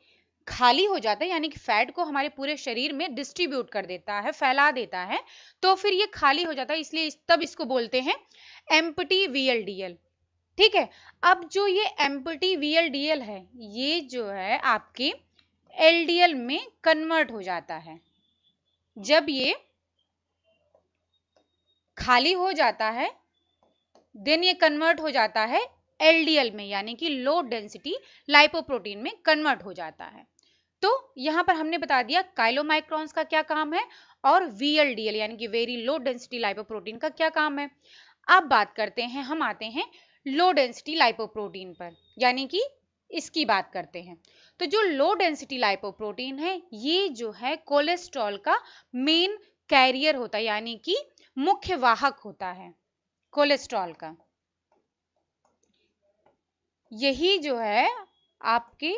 खाली हो जाता है यानी कि फैट को हमारे पूरे शरीर में डिस्ट्रीब्यूट कर देता है, फैला देता है, तो फिर ये खाली हो जाता है, इसलिए तब इसको बोलते हैं एम्प्टी VLDL। ठीक है, अब जो ये एम्प्टी VLDL है ये जो है आपके LDL में कन्वर्ट हो जाता है। जब ये खाली हो जाता है देन ये कन्वर्ट हो जाता है LDL में, यानी कि लो डेंसिटी लाइपोप्रोटीन में कन्वर्ट हो जाता है। तो यहाँ पर हमने बता दिया काइलोमाइक्रॉन्स का क्या काम है और VLDL यानी कि वेरी लो डेंसिटी लाइपोप्रोटीन का क्या काम है। अब बात करते हैं, हम आते हैं लो डेंसिटी लाइपोप्रोटीन पर, यानी कि इसकी बात करते हैं। तो जो लो डेंसिटी लाइपोप्रोटीन है ये जो है कोलेस्ट्रॉल का मेन कैरियर होता है, यानी कि मुख्य वाहक होता है कोलेस्ट्रॉल का। यही जो है आपके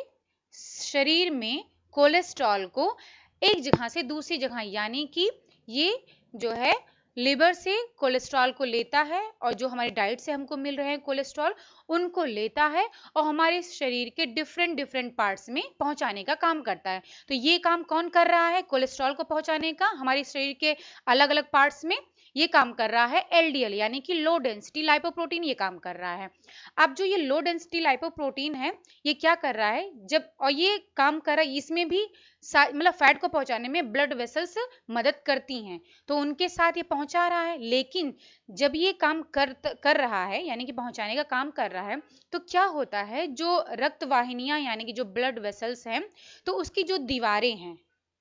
शरीर में कोलेस्ट्रॉल को एक जगह से दूसरी जगह, यानी कि ये जो है लिवर से कोलेस्ट्रॉल को लेता है और जो हमारी डाइट से हमको मिल रहे हैं कोलेस्ट्रॉल उनको लेता है और हमारे शरीर के डिफरेंट डिफरेंट पार्ट्स में पहुंचाने का काम करता है। तो ये काम कौन कर रहा है कोलेस्ट्रॉल को पहुंचाने का हमारे शरीर के अलग अलग पार्ट्स में? ये काम कर रहा है LDL यानी कि लो डेंसिटी लाइपोप्रोटीन, ये काम कर रहा है। अब जो ये लो डेंसिटी लाइपोप्रोटीन है ये क्या कर रहा है, जब और ये काम कर रहा है, इसमें भी मतलब फैट को पहुंचाने में ब्लड वेसल्स मदद करती हैं, तो उनके साथ ये पहुंचा रहा है। लेकिन जब ये काम कर रहा है यानी कि पहुंचाने का काम कर रहा है, तो क्या होता है जो रक्त वाहिनियां यानी कि जो ब्लड वेसल्स हैं, तो उसकी जो दीवारें हैं,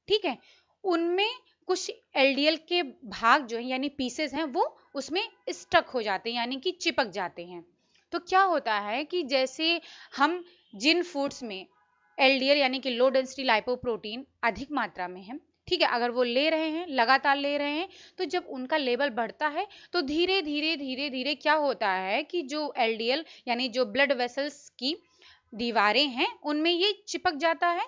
ठीक है, उनमें कुछ LDL के भाग जो है यानी पीसेस हैं वो उसमें स्टक हो जाते हैं यानी कि चिपक जाते हैं। तो क्या होता है कि जैसे हम जिन फूड्स में LDL यानी कि लो डेंसिटी लाइपोप्रोटीन अधिक मात्रा में है, ठीक है, अगर वो ले रहे हैं लगातार ले रहे हैं, तो जब उनका लेवल बढ़ता है तो धीरे धीरे धीरे धीरे क्या होता है कि जो LDL यानी जो ब्लड वेसल्स की दीवारें हैं उनमें ये चिपक जाता है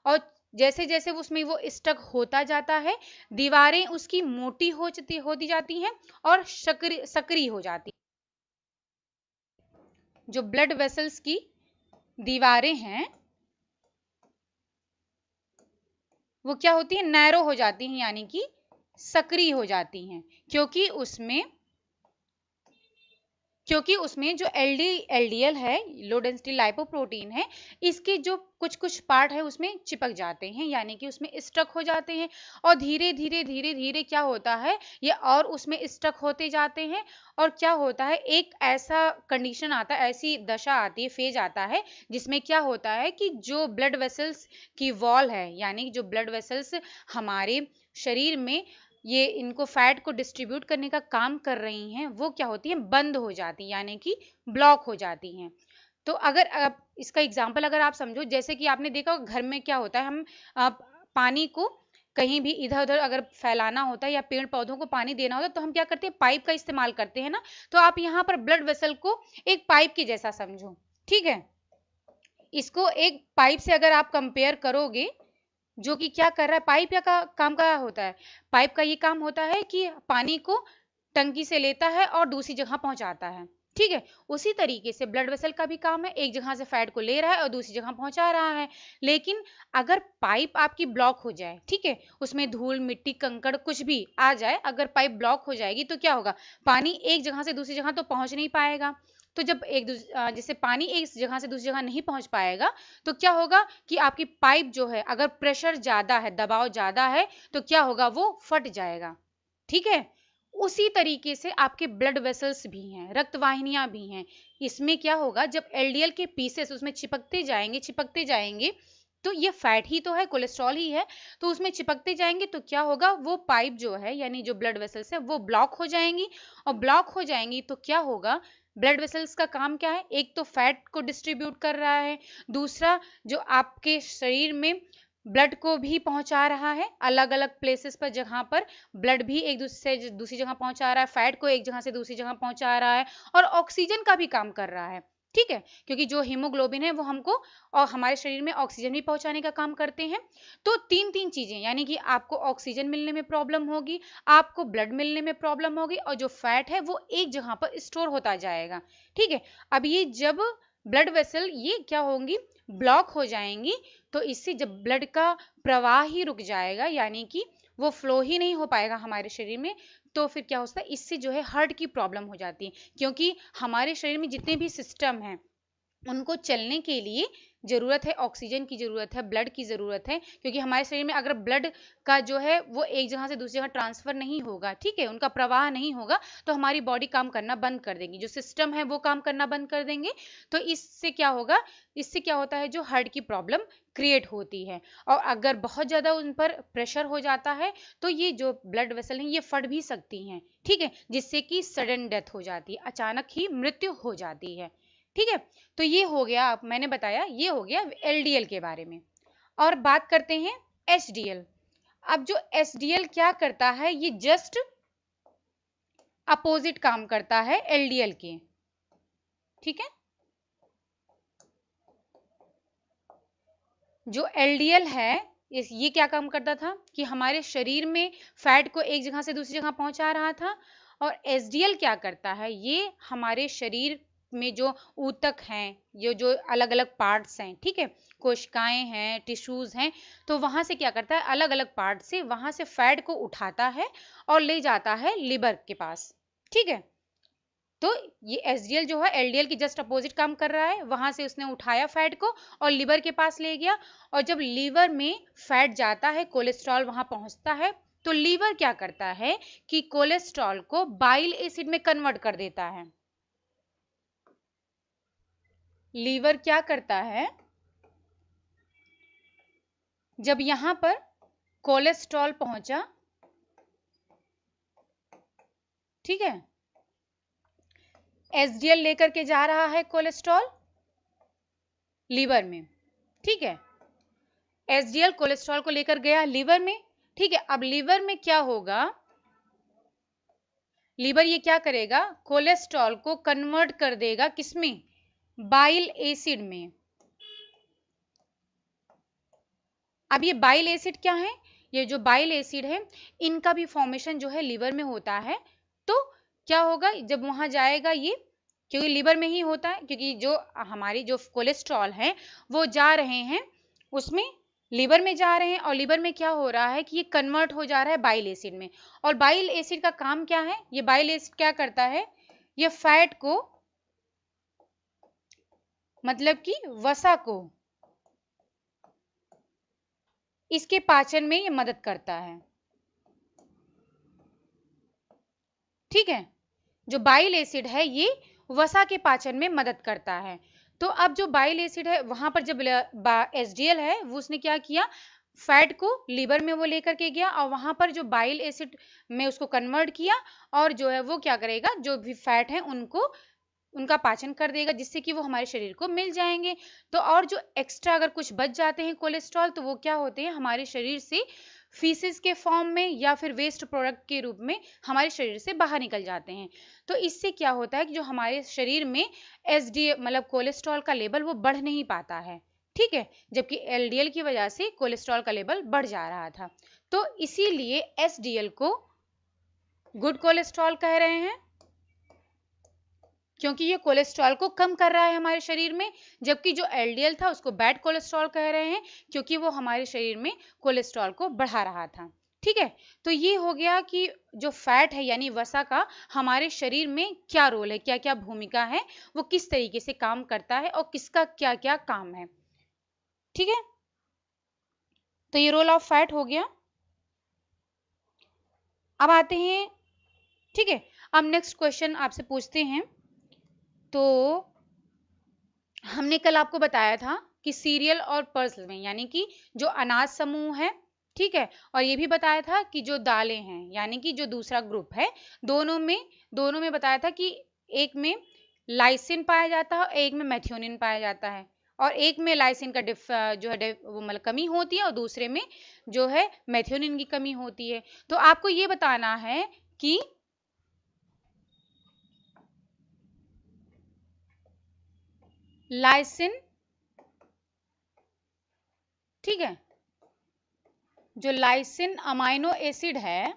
और जैसे जैसे उसमें वो स्टक होता जाता है दीवारें उसकी मोटी होती जाती हैं और सक्रिय हो जाती। जो ब्लड वेसल्स की दीवारें हैं वो क्या होती है नैरो हो जाती हैं यानी कि सक्रिय हो जाती हैं, क्योंकि उसमें जो LDL है लो डेंसिटी लाइपोप्रोटीन है, इसके जो कुछ कुछ पार्ट है उसमें चिपक जाते हैं यानी कि उसमें स्टक हो जाते हैं और धीरे धीरे धीरे धीरे क्या होता है ये और उसमें स्टक होते जाते हैं और क्या होता है एक ऐसा कंडीशन आता है, ऐसी दशा आती है, फेज आता है जिसमें क्या होता है कि जो ब्लड वेसल्स की वॉल है यानी जो ब्लड वेसल्स हमारे शरीर में ये इनको फैट को डिस्ट्रीब्यूट करने का काम कर रही हैं वो क्या होती हैं बंद हो जाती हैं यानी कि ब्लॉक हो जाती हैं। तो अगर आप इसका एग्जांपल अगर आप समझो, जैसे कि आपने देखा घर में क्या होता है, हम पानी को कहीं भी इधर उधर अगर फैलाना होता है या पेड़ पौधों को पानी देना होता है तो हम क्या करते हैं पाइप का इस्तेमाल करते हैं ना। तो आप यहाँ पर ब्लड वेसल को एक पाइप के जैसा समझो, ठीक है, इसको एक पाइप से अगर आप कंपेयर करोगे जो कि क्या कर रहा है पाइप या काम क्या होता है, पाइप का ये काम होता है कि पानी को टंकी से लेता है और दूसरी जगह पहुंचाता है, ठीक है। उसी तरीके से ब्लड वेसल का भी काम है, एक जगह से फैट को ले रहा है और दूसरी जगह पहुंचा रहा है। लेकिन अगर पाइप आपकी ब्लॉक हो जाए, ठीक है, उसमें धूल मिट्टी कंकड़ कुछ भी आ जाए, अगर पाइप ब्लॉक हो जाएगी तो क्या होगा, पानी एक जगह से दूसरी जगह तो पहुंच नहीं पाएगा। तो जब जैसे पानी एक जगह से दूसरी जगह नहीं पहुंच पाएगा तो क्या होगा कि आपकी पाइप जो है अगर प्रेशर ज्यादा है दबाव ज्यादा है तो क्या होगा वो फट जाएगा, ठीक है। उसी तरीके से आपके ब्लड वेसल्स भी हैं, रक्त वाहिनियां भी हैं, इसमें क्या होगा जब LDL के पीसेस उसमें चिपकते जाएंगे तो ये फैट ही तो है कोलेस्ट्रॉल ही है, तो उसमें चिपकते जाएंगे तो क्या होगा वो पाइप जो है यानी जो ब्लड वेसल्स है वो ब्लॉक हो जाएंगी और ब्लॉक हो जाएंगी तो क्या होगा ब्लड वेसल्स का काम क्या है, एक तो फैट को डिस्ट्रीब्यूट कर रहा है, दूसरा जो आपके शरीर में ब्लड को भी पहुंचा रहा है अलग अलग प्लेसेस पर, जहां पर ब्लड भी एक दूसरे से दूसरी जगह पहुंचा रहा है, फैट को एक जगह से दूसरी जगह पहुंचा रहा है और ऑक्सीजन का भी काम कर रहा है, ठीक है, क्योंकि जो हीमोग्लोबिन है वो हमको और हमारे शरीर में ऑक्सीजन भी पहुंचाने का काम करते हैं। तो तीन तीन चीजें यानी कि आपको ऑक्सीजन मिलने में प्रॉब्लम होगी, आपको ब्लड मिलने में प्रॉब्लम होगी और जो फैट है वो एक जगह पर स्टोर होता जाएगा, ठीक है। अब ये जब ब्लड वेसल ये क्या होंगी ब्लॉक हो जाएंगी तो इससे जब ब्लड का प्रवाह ही रुक जाएगा यानी कि वो फ्लो ही नहीं हो पाएगा हमारे शरीर में, तो फिर क्या होता है इससे जो है हार्ट की प्रॉब्लम हो जाती है, क्योंकि हमारे शरीर में जितने भी सिस्टम हैं उनको चलने के लिए जरूरत है, ऑक्सीजन की जरूरत है, ब्लड की जरूरत है, क्योंकि हमारे शरीर में अगर ब्लड का जो है वो एक जगह से दूसरी जगह ट्रांसफर नहीं होगा, ठीक है, उनका प्रवाह नहीं होगा, तो हमारी बॉडी काम करना बंद कर देगी, जो सिस्टम है वो काम करना बंद कर देंगे। तो इससे क्या होगा, इससे क्या होता है, जो हार्ट की प्रॉब्लम क्रिएट होती है। और अगर बहुत ज्यादा उन पर प्रेशर हो जाता है तो ये जो ब्लड वेसल हैं ये फट भी सकती हैं, ठीक है, जिससे कि सडन डेथ हो जाती है, अचानक ही मृत्यु हो जाती है, ठीक है। तो ये हो गया, आप मैंने बताया, ये हो गया एलडीएल के बारे में। और बात करते हैं एचडीएल। अब जो एचडीएल क्या करता है, ये जस्ट अपोजिट काम करता है एलडीएल के, ठीक है। जो एलडीएल है ये क्या काम करता था कि हमारे शरीर में फैट को एक जगह से दूसरी जगह पहुंचा रहा था। और एचडीएल क्या करता है, ये हमारे शरीर में जो ऊतक हैं, ये जो अलग अलग पार्ट्स हैं, ठीक है, कोशिकाएं हैं, टिश्यूज हैं, तो वहां से क्या करता है, अलग अलग पार्ट से वहां से फैट को उठाता है और ले जाता है लिवर के पास, ठीक है। तो ये एचडीएल जो है एलडीएल की जस्ट अपोजिट काम कर रहा है, वहां से उसने उठाया फैट को और लिवर के पास ले गया। और जब लिवर में फैट जाता है, कोलेस्ट्रॉल वहां पहुंचता है, तो लीवर क्या करता है कि कोलेस्ट्रॉल को बाइल एसिड में कन्वर्ट कर देता है। लीवर क्या करता है, जब यहां पर कोलेस्ट्रॉल पहुंचा, ठीक है, एचडीएल लेकर के जा रहा है कोलेस्ट्रॉल लीवर में, ठीक है, एचडीएल कोलेस्ट्रॉल को लेकर गया लीवर में, ठीक है। अब लीवर में क्या होगा, लीवर ये क्या करेगा, कोलेस्ट्रॉल को कन्वर्ट कर देगा किसमें, बाइल एसिड में। अब ये बाइल एसिड क्या है, ये जो बाइल एसिड है इनका भी फॉर्मेशन जो है लीवर में होता है। तो क्या होगा जब वहां जाएगा ये, क्योंकि लीवर में ही होता है, क्योंकि जो हमारी जो कोलेस्ट्रॉल है वो जा रहे हैं उसमें, लीवर में जा रहे हैं, और लीवर में क्या हो रहा है कि ये कन्वर्ट हो जा रहा है बाइल एसिड में। और बाइल एसिड का काम क्या है, ये बाइल एसिड क्या करता है, ये फैट को, मतलब कि वसा को, इसके पाचन में ये मदद करता है, ठीक है। जो बाइल एसिड है ये वसा के पाचन में मदद करता है। तो अब जो बाइल एसिड है वहां पर जब एचडीएल है वो उसने क्या किया, फैट को लीवर में वो लेकर के गया और वहां पर जो बाइल एसिड में उसको कन्वर्ट किया, और जो है वो क्या करेगा, जो भी फैट है उनको उनका पाचन कर देगा, जिससे कि वो हमारे शरीर को मिल जाएंगे। तो और जो एक्स्ट्रा अगर कुछ बच जाते हैं कोलेस्ट्रॉल, तो वो क्या होते हैं, हमारे शरीर से फीसिस के फॉर्म में या फिर वेस्ट प्रोडक्ट के रूप में हमारे शरीर से बाहर निकल जाते हैं। तो इससे क्या होता है कि जो हमारे शरीर में एसडी मतलब कोलेस्ट्रॉल का लेवल वो बढ़ नहीं पाता है, ठीक है, जबकि एलडीएल की वजह से कोलेस्ट्रॉल का लेवल बढ़ जा रहा था। तो इसीलिए एसडीएल को गुड कोलेस्ट्रॉल कह रहे हैं, क्योंकि ये कोलेस्ट्रॉल को कम कर रहा है हमारे शरीर में। जबकि जो एलडीएल था उसको बैड कोलेस्ट्रॉल कह रहे हैं, क्योंकि वो हमारे शरीर में कोलेस्ट्रॉल को बढ़ा रहा था, ठीक है। तो ये हो गया कि जो फैट है यानी वसा का हमारे शरीर में क्या रोल है, क्या क्या भूमिका है, वो किस तरीके से काम करता है और किसका क्या क्या काम है, ठीक है। तो ये रोल ऑफ फैट हो गया। अब आते हैं, ठीक है, अब नेक्स्ट क्वेश्चन आपसे पूछते हैं। तो हमने कल आपको बताया था कि सीरियल और पल्स में, यानी कि जो अनाज समूह है, ठीक है, और ये भी बताया था कि जो दालें हैं यानी कि जो दूसरा ग्रुप है, दोनों में बताया था कि एक में लाइसिन पाया जाता है और एक में मेथियोनिन पाया जाता है, और एक में लाइसिन का जो है वो मतलब कमी होती है और दूसरे में जो है मेथियोनिन की कमी होती है। तो आपको ये बताना है कि लाइसिन, ठीक है, जो लाइसिन अमाइनो एसिड है,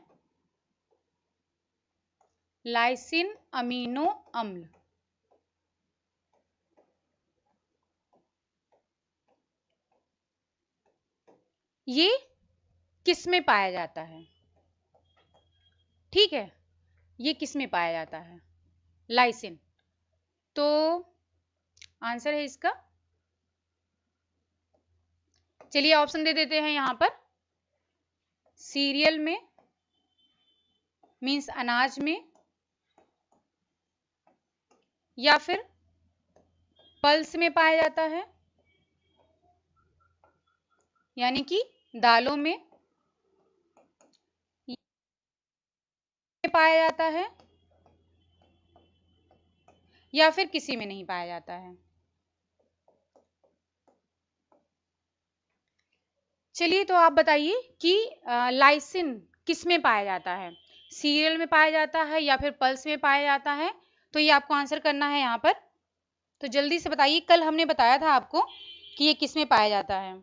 लाइसिन अमीनो अम्ल, ये किस में पाया जाता है, ठीक है, ये किस में पाया जाता है, लाइसिन। तो आंसर है इसका चलिए ऑप्शन दे देते हैं यहाँ पर। सीरियल में मीन्स अनाज में, या फिर पल्स में पाया जाता है यानी कि दालों में पाया जाता है, या फिर किसी में नहीं पाया जाता है। चलिए तो आप बताइए कि लाइसिन किस में पाया जाता है, सीरियल में पाया जाता है या फिर पल्स में पाया जाता है? तो ये आपको आंसर करना है यहाँ पर। तो जल्दी से बताइए, कल हमने बताया था आपको कि ये किस में पाया जाता है।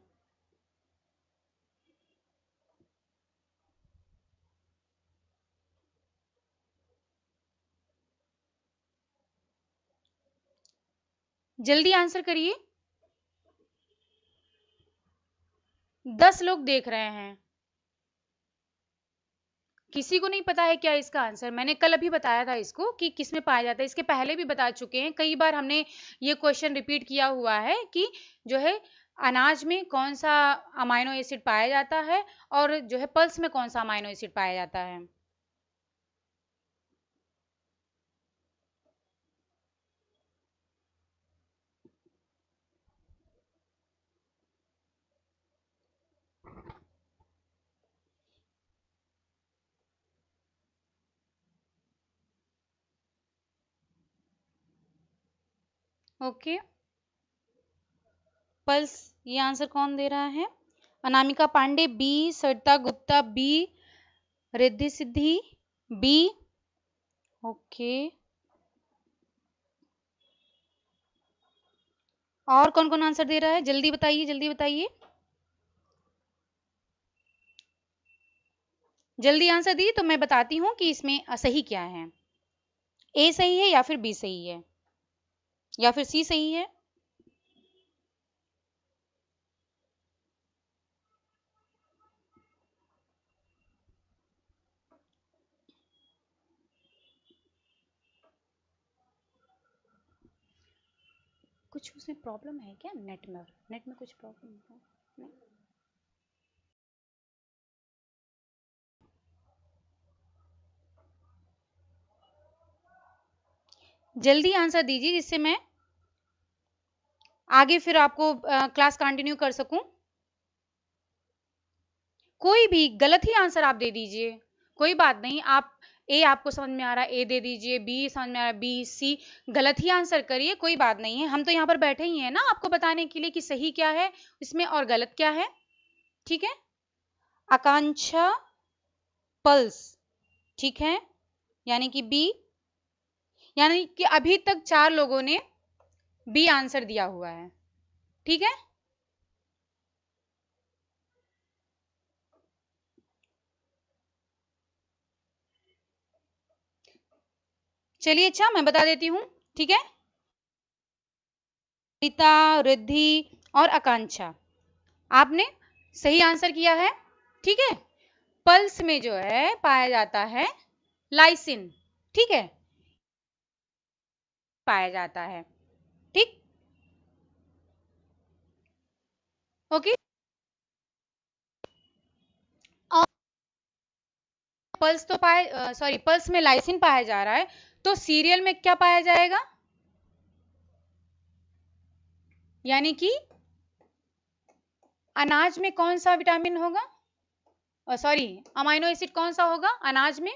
जल्दी आंसर करिए, 10 लोग देख रहे हैं। किसी को नहीं पता है क्या इसका आंसर? मैंने कल अभी बताया था इसको कि किस में पाया जाता है, इसके पहले भी बता चुके हैं, कई बार हमने ये क्वेश्चन रिपीट किया हुआ है कि जो है अनाज में कौन सा अमाइनो एसिड पाया जाता है और जो है पल्स में कौन सा अमाइनो एसिड पाया जाता है। ओके, पल्स ये आंसर कौन दे रहा है? अनामिका पांडे बी, सरिता Gupta B, Riddhi Siddhi B. Okay, और कौन कौन आंसर दे रहा है? जल्दी बताइए, जल्दी बताइए, जल्दी आंसर दी तो मैं बताती हूँ कि इसमें सही क्या है। ए सही है या फिर बी सही है या फिर सी सही है? कुछ उसमें प्रॉब्लम है क्या? नेट में कुछ प्रॉब्लम है? नहीं। जल्दी आंसर दीजिए जिससे मैं आगे फिर आपको क्लास कंटिन्यू कर सकूं। कोई भी गलत ही आंसर आप दे दीजिए, कोई बात नहीं। आप ए आपको समझ में आ रहा है ए दे दीजिए, बी समझ में आ रहा है बी, सी गलत ही आंसर करिए, कोई बात नहीं है। हम तो यहाँ पर बैठे ही हैं ना आपको बताने के लिए कि सही क्या है इसमें और गलत क्या है। ठीक है, आकांक्षा पल्स, ठीक है, यानी कि बी, यानी कि अभी तक 4 लोगों ने बी आंसर दिया हुआ है। ठीक है, चलिए अच्छा मैं बता देती हूँ। ठीक है, रीता, रिद्धि और आकांक्षा, आपने सही आंसर किया है। ठीक है, पल्स में जो है पाया जाता है लाइसिन। ठीक है, पाया जाता है। ठीक, ओके। और पल्स तो पाए सॉरी पल्स में लाइसिन पाया जा रहा है, तो सीरियल में क्या पाया जाएगा? यानी कि अनाज में कौन सा विटामिन होगा, सॉरी अमाइनो एसिड कौन सा होगा अनाज में?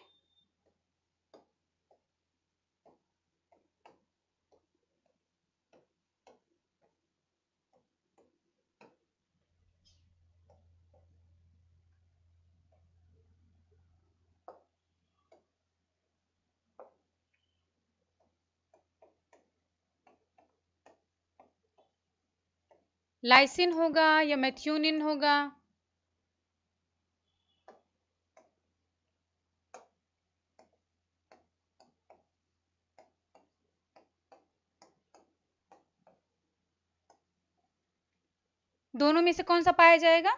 लाइसिन होगा या मेथ्यूनिन होगा? दोनों में से कौन सा पाया जाएगा?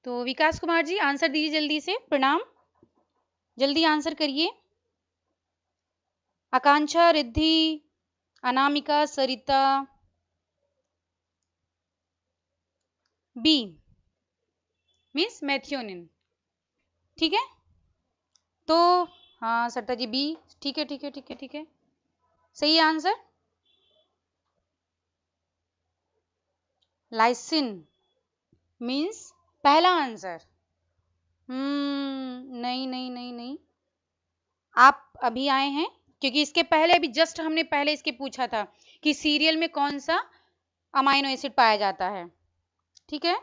तो विकास कुमार जी आंसर दीजिए जल्दी से, प्रणाम, जल्दी आंसर करिए। आकांक्षा, रिद्धि, अनामिका, सरिता, बी मीन्स मैथ्योनिन, ठीक है। तो हाँ सरिता जी बी, ठीक है ठीक है ठीक है ठीक है, सही आंसर। लाइसिन मीन्स पहला आंसर। नहीं नहीं नहीं नहीं, आप अभी आए हैं, क्योंकि इसके पहले अभी जस्ट हमने पहले इसके पूछा था कि सीरियल में कौन सा अमाइनो एसिड पाया जाता है, ठीक है।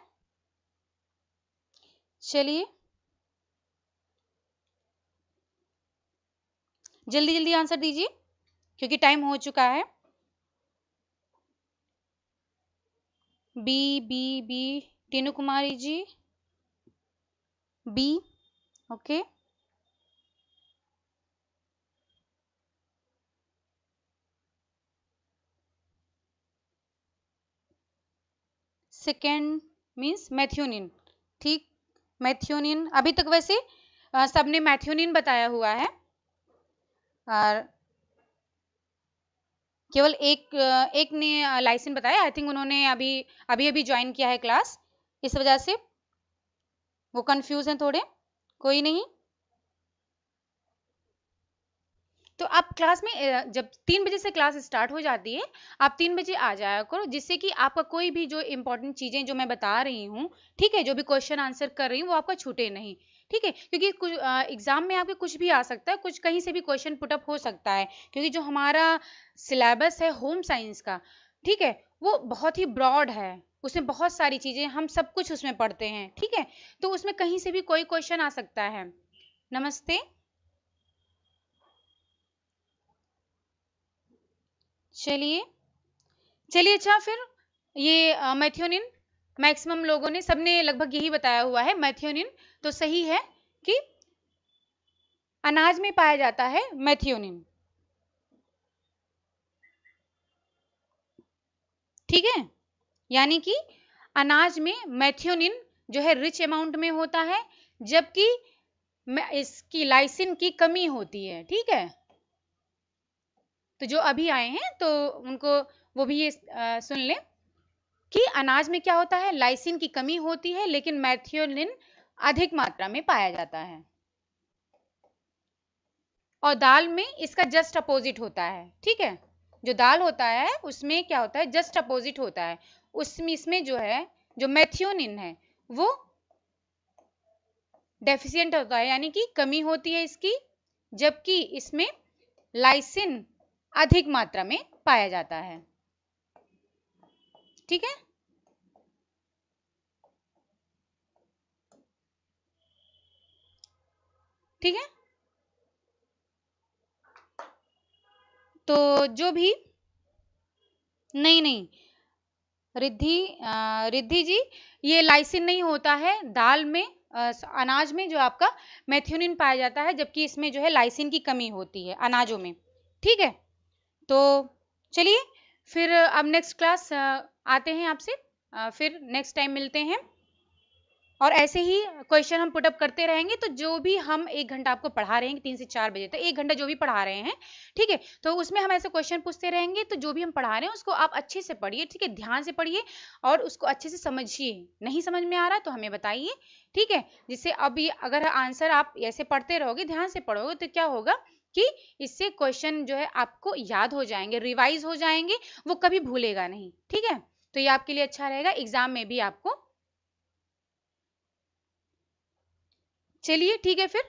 चलिए जल्दी जल्दी आंसर दीजिए क्योंकि टाइम हो चुका है। B B B, Tinu Kumari ji B, okay. Second means methionine, ठीक, मैथ्योनिन। अभी तक वैसे सबने मैथ्योनिन बताया हुआ है और केवल एक ने लाइसिन बताया। आई थिंक उन्होंने अभी अभी अभी ज्वाइन किया है क्लास, इस वजह से वो कंफ्यूज हैं थोड़े, कोई नहीं। तो आप क्लास में जब 3 बजे से क्लास स्टार्ट हो जाती है, आप 3 बजे आ जाया करो, जिससे कि आपका कोई भी जो इंपॉर्टेंट चीजें जो मैं बता रही हूँ, ठीक है, जो भी क्वेश्चन आंसर कर रही हूँ वो आपका छूटे नहीं, ठीक है। क्योंकि कुछ एग्जाम में आपके कुछ भी आ सकता है, कुछ कहीं से भी क्वेश्चन पुटअप हो सकता है, क्योंकि जो हमारा सिलेबस है होम साइंस का, ठीक है, वो बहुत ही ब्रॉड है, उसमें बहुत सारी चीजें हम सब कुछ उसमें पढ़ते हैं, ठीक है। तो उसमें कहीं से भी कोई क्वेश्चन आ सकता है। नमस्ते। चलिए चलिए, अच्छा फिर ये मैथ्योनिन मैक्सिमम लोगों ने सबने लगभग यही बताया हुआ है, मैथ्योनिन तो सही है कि अनाज में पाया जाता है मैथ्योनिन, ठीक है। यानी कि अनाज में मैथ्योनिन जो है रिच अमाउंट में होता है, जबकि इसकी लाइसिन की कमी होती है, ठीक है। तो जो अभी आए हैं तो उनको वो भी ये सुन लें कि अनाज में क्या होता है, लाइसिन की कमी होती है, लेकिन मैथ्योनिन अधिक मात्रा में पाया जाता है। और दाल में इसका जस्ट अपोजिट होता है, ठीक है। जो दाल होता है उसमें क्या होता है, जस्ट अपोजिट होता है, उसमें इसमें जो है, जो मैथ्योनिन है वो डेफिशिएंट होता है, यानी कि कमी होती है इसकी, जबकि इसमें लाइसिन अधिक मात्रा में पाया जाता है, ठीक है। ठीक है, तो जो भी, नहीं नहीं, रिद्धि जी, ये लाइसिन नहीं होता है दाल में, अनाज में जो आपका मैथ्योनिन पाया जाता है, जबकि इसमें जो है लाइसिन की कमी होती है अनाजों में, ठीक है। तो चलिए फिर अब नेक्स्ट क्लास आते हैं आपसे, फिर नेक्स्ट टाइम मिलते हैं, और ऐसे ही क्वेश्चन हम पुटअप करते रहेंगे। तो जो भी हम 1 घंटा आपको पढ़ा रहे हैं 3 से 4 बजे तक, 1 घंटा जो भी पढ़ा रहे हैं, ठीक है, तो उसमें हम ऐसे क्वेश्चन पूछते रहेंगे। तो जो भी हम पढ़ा रहे हैं उसको आप अच्छे से पढ़िए, ठीक है, ध्यान से पढ़िए और उसको अच्छे से समझिए। नहीं समझ में आ रहा तो हमें बताइए, ठीक है। जिससे अभी अगर आंसर आप ऐसे पढ़ते रहोगे, ध्यान से पढ़ोगे, तो क्या होगा कि इससे क्वेश्चन जो है आपको याद हो जाएंगे, रिवाइज हो जाएंगे, वो कभी भूलेगा नहीं, ठीक है। तो ये आपके लिए अच्छा रहेगा एग्जाम में भी आपको। चलिए ठीक है फिर।